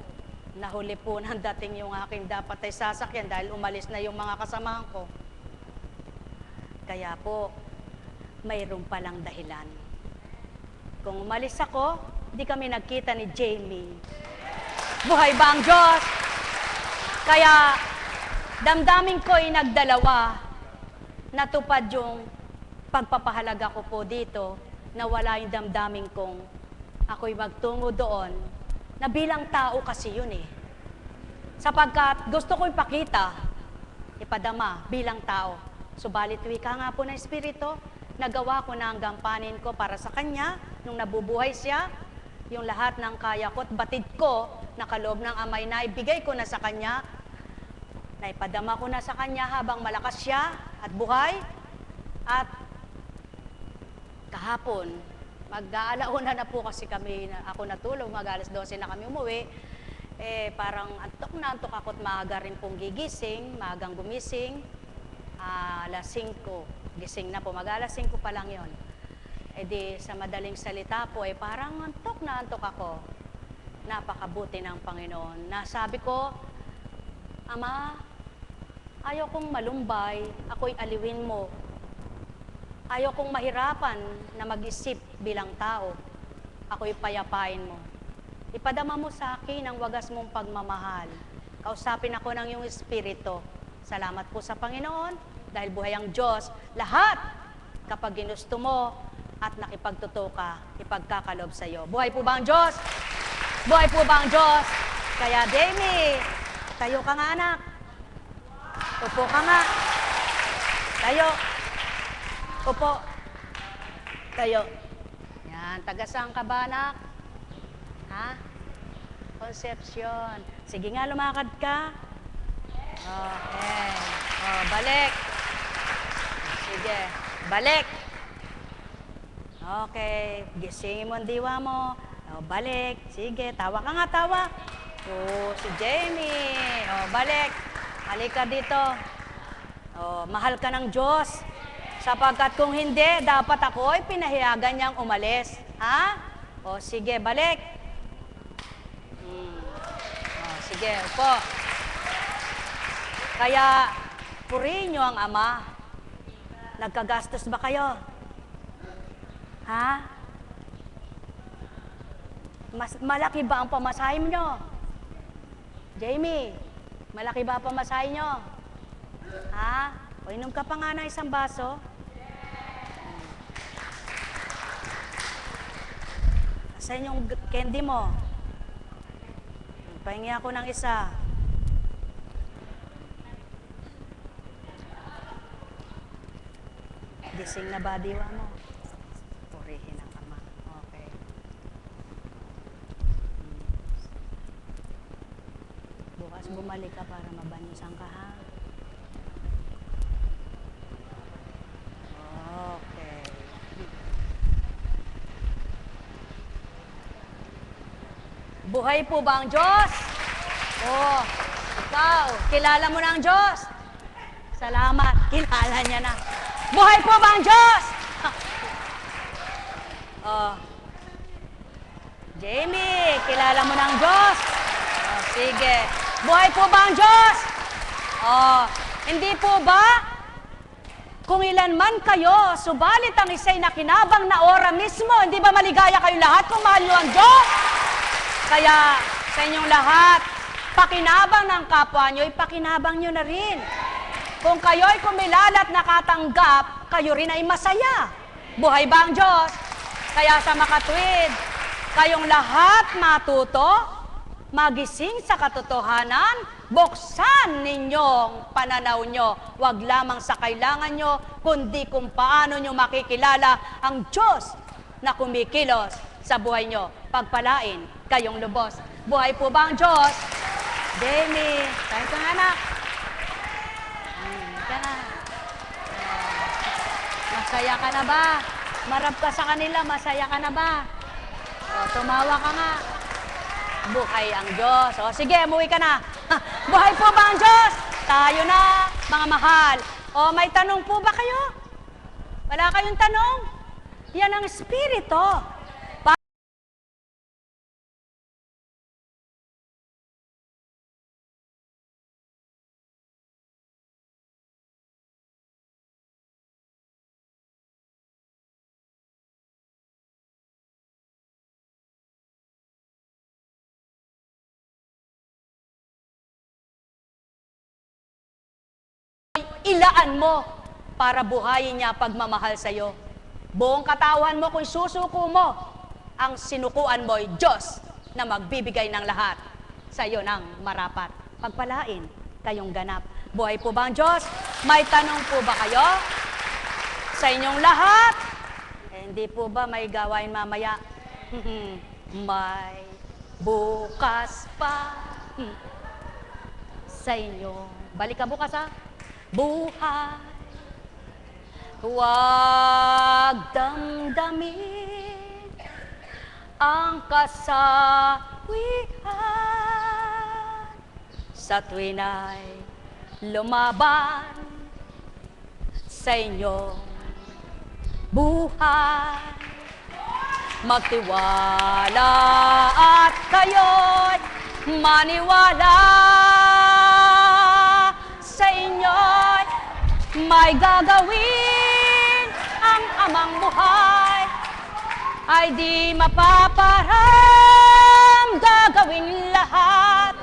[SPEAKER 2] Nahuli po nang dating yung aking dapat ay sasakyan dahil umalis na yung mga kasamahan ko. Kaya po, mayroon palang dahilan. Kung umalis ako, di kami nagkita ni Jamie. Buhay ba ang Diyos? Kaya, damdamin ko ay nagdalawa. Natupad yung pagpapahalaga ko po dito, na wala yung damdamin kong ako'y magtungo doon, na bilang tao kasi yun Sapagkat gusto ko ipakita, ipadama bilang tao. Subalit wika nga po ng Espiritu, nagawa ko na ang gampanin ko para sa Kanya, nung nabubuhay siya, yung lahat ng kaya ko at batid ko, na kaloob ng Amay na ibigay ko na sa Kanya, na ipadama ko na sa Kanya habang malakas siya at buhay. At kahapon, mag-aalauna na po kasi kami, ako natulog, mag-alas 12 na kami umuwi, parang antok ako at maaga rin pong gigising, maagang gumising, alas 5, gising na po, mag-alas 5 pa lang yon. Di sa madaling salita po, parang antok ako. Napakabuti ng Panginoon. Nasabi ko, Ama, ayaw kong malumbay, ako'y aliwin mo. Ayaw kong mahirapan na mag-isip bilang tao, ako'y payapain mo. Ipadama mo sa akin ang wagas mong pagmamahal. Kausapin ako ng iyong Espiritu. Salamat po sa Panginoon, dahil buhay ang Diyos. Lahat, kapag ginusto mo at nakipagtotoo ka, ipagkakalob sa iyo. Buhay po ba ang Diyos? Buhay po ba ang Diyos? Kaya, Jamie, tayo ka nga, anak. Upo ka nga. Tayo. Upo. Tayo. Yan, taga-saan ka ba, anak? Ha? Concepcion. Sige nga, lumakad ka. Okay. Balik. Sige, balik. Okay, gisingin mo ang diwa mo. Balik. Sige, tawa ka nga, tawa. Si Jamie. Balik. Halika dito. Mahal ka ng Diyos. Sapagkat kung hindi, dapat ako ay pinahiyagan niyang umalis. Ha? Sige, balik. Sige, upo. Kaya, purihin niyo ang Ama. Nagkagastos ba kayo? Ha? Malaki ba ang pamasahe niyo? Jamie, malaki ba ang pamasahe niyo? Ha? Inom ka pa nga ng isang baso. Saan yung candy mo? Pahingi ako ng isa. Gising na ba diwa mo? Purihin ang Ama. Okay. Bukas bumalik ka para mabanyusan ka, ha? Okay. Buhay po ba ang Diyos? Ikaw, kilala mo na ang Diyos? Salamat, kilala niya na. Buhay po ba ang Diyos? Jamie, kilala mo na ang Diyos? Sige. Buhay po ba ang Diyos? Hindi po ba? Kung ilan man kayo, subalit ang isa'y nakinabang na ora mismo, hindi ba maligaya kayo lahat kung mahal nyo ang Diyos? Kaya sa inyong lahat, pakinabang ng kapwa nyo, ipakinabang nyo na rin. Kung kayo'y kumilala at nakatanggap, kayo rin ay masaya. Buhay ba ang Diyos? Kaya sa makatwid, kayong lahat matuto, magising sa katotohanan, buksan ninyong pananaw nyo. Huwag lamang sa kailangan nyo, kundi kung paano nyo makikilala ang Diyos na kumikilos sa buhay nyo. Pagpalain kayong lubos. Buhay po ba ang Diyos? Demi, tayo ka nga na. Masaya ka na ba? Marap ka sa kanila, masaya ka na ba? O, tumawa ka nga. Buhay ang Diyos. O, sige, umuwi ka na. Buhay po ba ang Diyos? Tayo na, mga mahal. O, may tanong po ba kayo? Wala kayong tanong? Yan ang Espiritu. Ilaan mo para buhayin niya pagmamahal sa iyo. Buong katawan mo kung susuko mo, ang sinukuan mo ay Diyos na magbibigay ng lahat sa iyo ng marapat. Pagpalain kayong ganap. Buhay po ba ang Diyos? May tanong po ba kayo sa inyong lahat? Hindi po ba may gawain mamaya? May bukas pa sa inyo. Balik ka bukas ha. Buhay, huwag damdamin ang kasawian sa tuwin ay lumaban sa inyong buhay. Magtiwala at kayo'y maniwala sa inyo'y may gagawin ang amang buhay ay di mapaparam gagawin lahat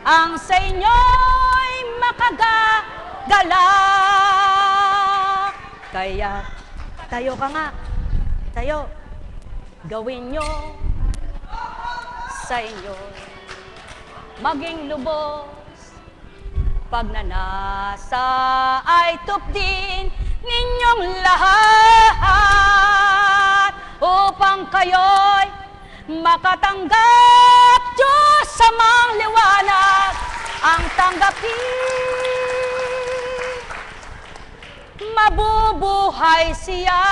[SPEAKER 2] ang sa inyo'y makagagalak. Kaya tayo ka nga, tayo, gawin nyo sa inyo'y maging lubos. Pagnanasa ay tupdin ninyong lahat upang kayo'y makatanggap Diyos sa mga liwanag ang tanggapin. Mabubuhay siya,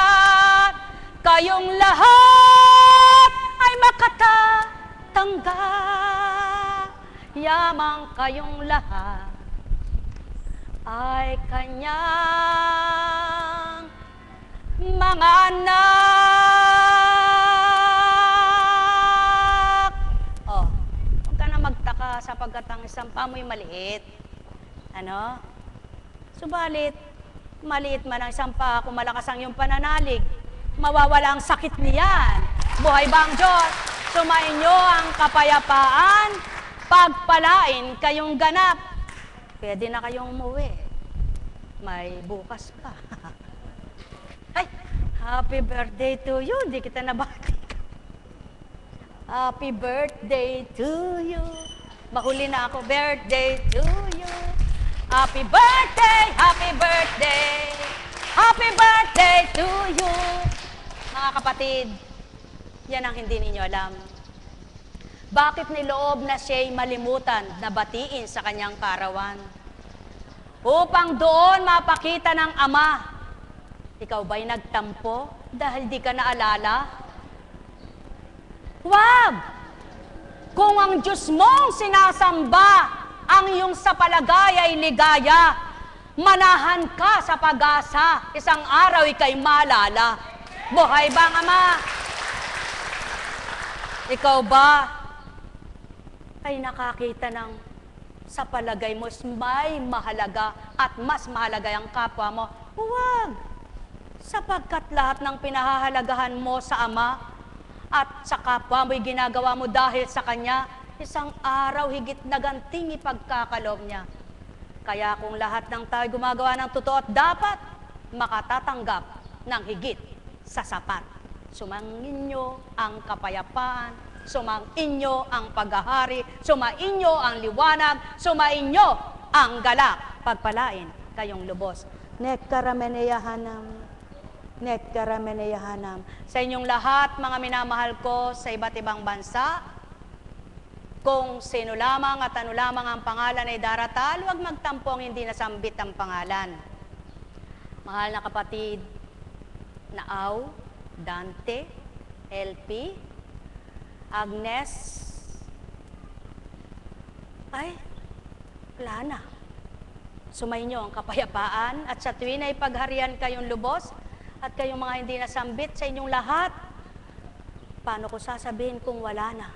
[SPEAKER 2] kayong lahat ay makatatanggap. Yamang kayong lahat ay kanyang mga anak. Oh, huwag ka na magtaka sapagkat ang isang pamoy maliit. Ano? Subalit, maliit man ang isang pa, kung malakas ang iyong pananalig, mawawala ang sakit niyan. Buhay ba ang Diyos? Sumainyo ang kapayapaan, pagpalain kayong ganap. Pwede na kayong umuwi. May bukas pa. Ay, happy birthday to you. Di kita nabati. Happy birthday to you. Mahuli na ako. Birthday to you. Happy birthday, happy birthday. Happy birthday to you. Mga kapatid, yan ang hindi ninyo alam. Bakit niloob na siya'y malimutan na batiin sa kanyang kaarawan? Upang doon mapakita ng Ama, ikaw ba'y nagtampo dahil di ka naalala? Huwag! Kung ang Diyos mong sinasamba, ang iyong sa palagay ay ligaya, manahan ka sa pag-asa, isang araw ika'y maalala. Buhay ba ang Ama? Ikaw ba ay nakakita ng sa palagay mo may mahalaga at mas mahalaga ang kapwa mo? Huwag! Sapagkat lahat ng pinahahalagahan mo sa Ama at sa kapwa mo'y ginagawa mo dahil sa Kanya, isang araw higit na ganting ipagkakaloob niya. Kaya kung lahat ng tayo gumagawa ng totoo at dapat, makatatanggap ng higit sa sapat. Sumainyo ang kapayapaan, sumainyo ang paghahari, sumainyo ang liwanag, sumainyo ang galak. Pagpalain kayong lubos. Nekkarameneyahanam, nekkarameneyahanam. Sa inyong lahat, mga minamahal ko sa iba't ibang bansa, kung sino lamang at ano lamang ang pangalan ay daratal, huwag magtampo ang hindi nasambit ang pangalan. Mahal na kapatid, Naaw, Dante, LP, Agnes, ay, wala na. Sumainyo ang kapayapaan at sa tuwin ay pagharian kayong lubos at kayong mga hindi nasambit sa inyong lahat. Paano ko sasabihin kung wala na?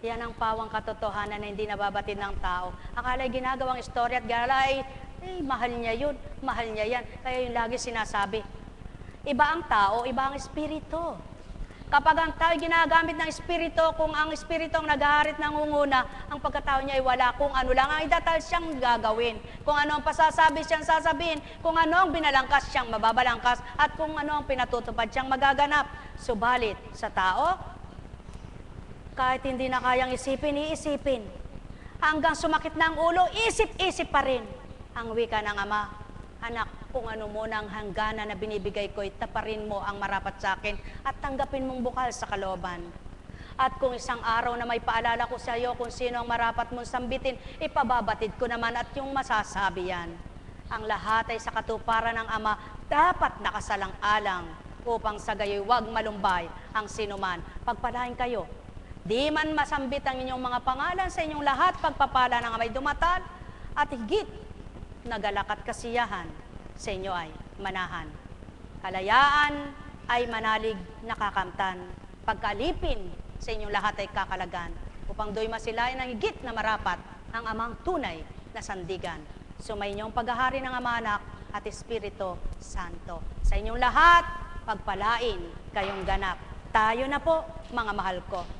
[SPEAKER 2] Yan ang pawang katotohanan na hindi nababatid ng tao. Akala ay ginagawang istorya at gala ay, mahal niya yun, mahal niya yan. Kaya yung lagi sinasabi. Iba ang tao, iba ang espiritu. Kapag ang tao ginagamit ng espiritu, kung ang espiritu ang naghaharit ng unguna, ang pagkatao niya ay wala. Kung ano lang ang idatal siyang gagawin. Kung ano ang pasasabi siyang sasabihin. Kung ano ang binalangkas siyang mababalangkas. At kung ano ang pinatutupad siyang magaganap. Subalit sa tao, kahit hindi na kayang isipin, iisipin. Hanggang sumakit na ang ulo, isip-isip pa rin. Ang wika ng Ama, anak, kung ano mo ang hangganan na binibigay ko, itaparin mo ang marapat sa akin at tanggapin mong bukal sa kalooban. At kung isang araw na may paalala ko sa iyo kung sino ang marapat mong sambitin, ipababatid ko naman at yung masasabi yan. Ang lahat ay sa katuparan ng Ama, dapat nakasalang-alang upang sa gayoy wag malumbay ang sinuman. Pagpalain kayo. Di man masambit ang inyong mga pangalan sa inyong lahat, pagpapala ng Amay dumatal, at higit nagalak at kasiyahan sa inyo ay manahan. Kalayaan ay manalig nakakamtan. Pagkalipin sa inyong lahat ay kakalagan, upang do'y masilayan ng higit na marapat ang Amang tunay na sandigan. Sumainyong paghahari ng Ama, Anak at Espiritu Santo. Sa inyong lahat, pagpalain kayong ganap. Tayo na po, mga mahal ko.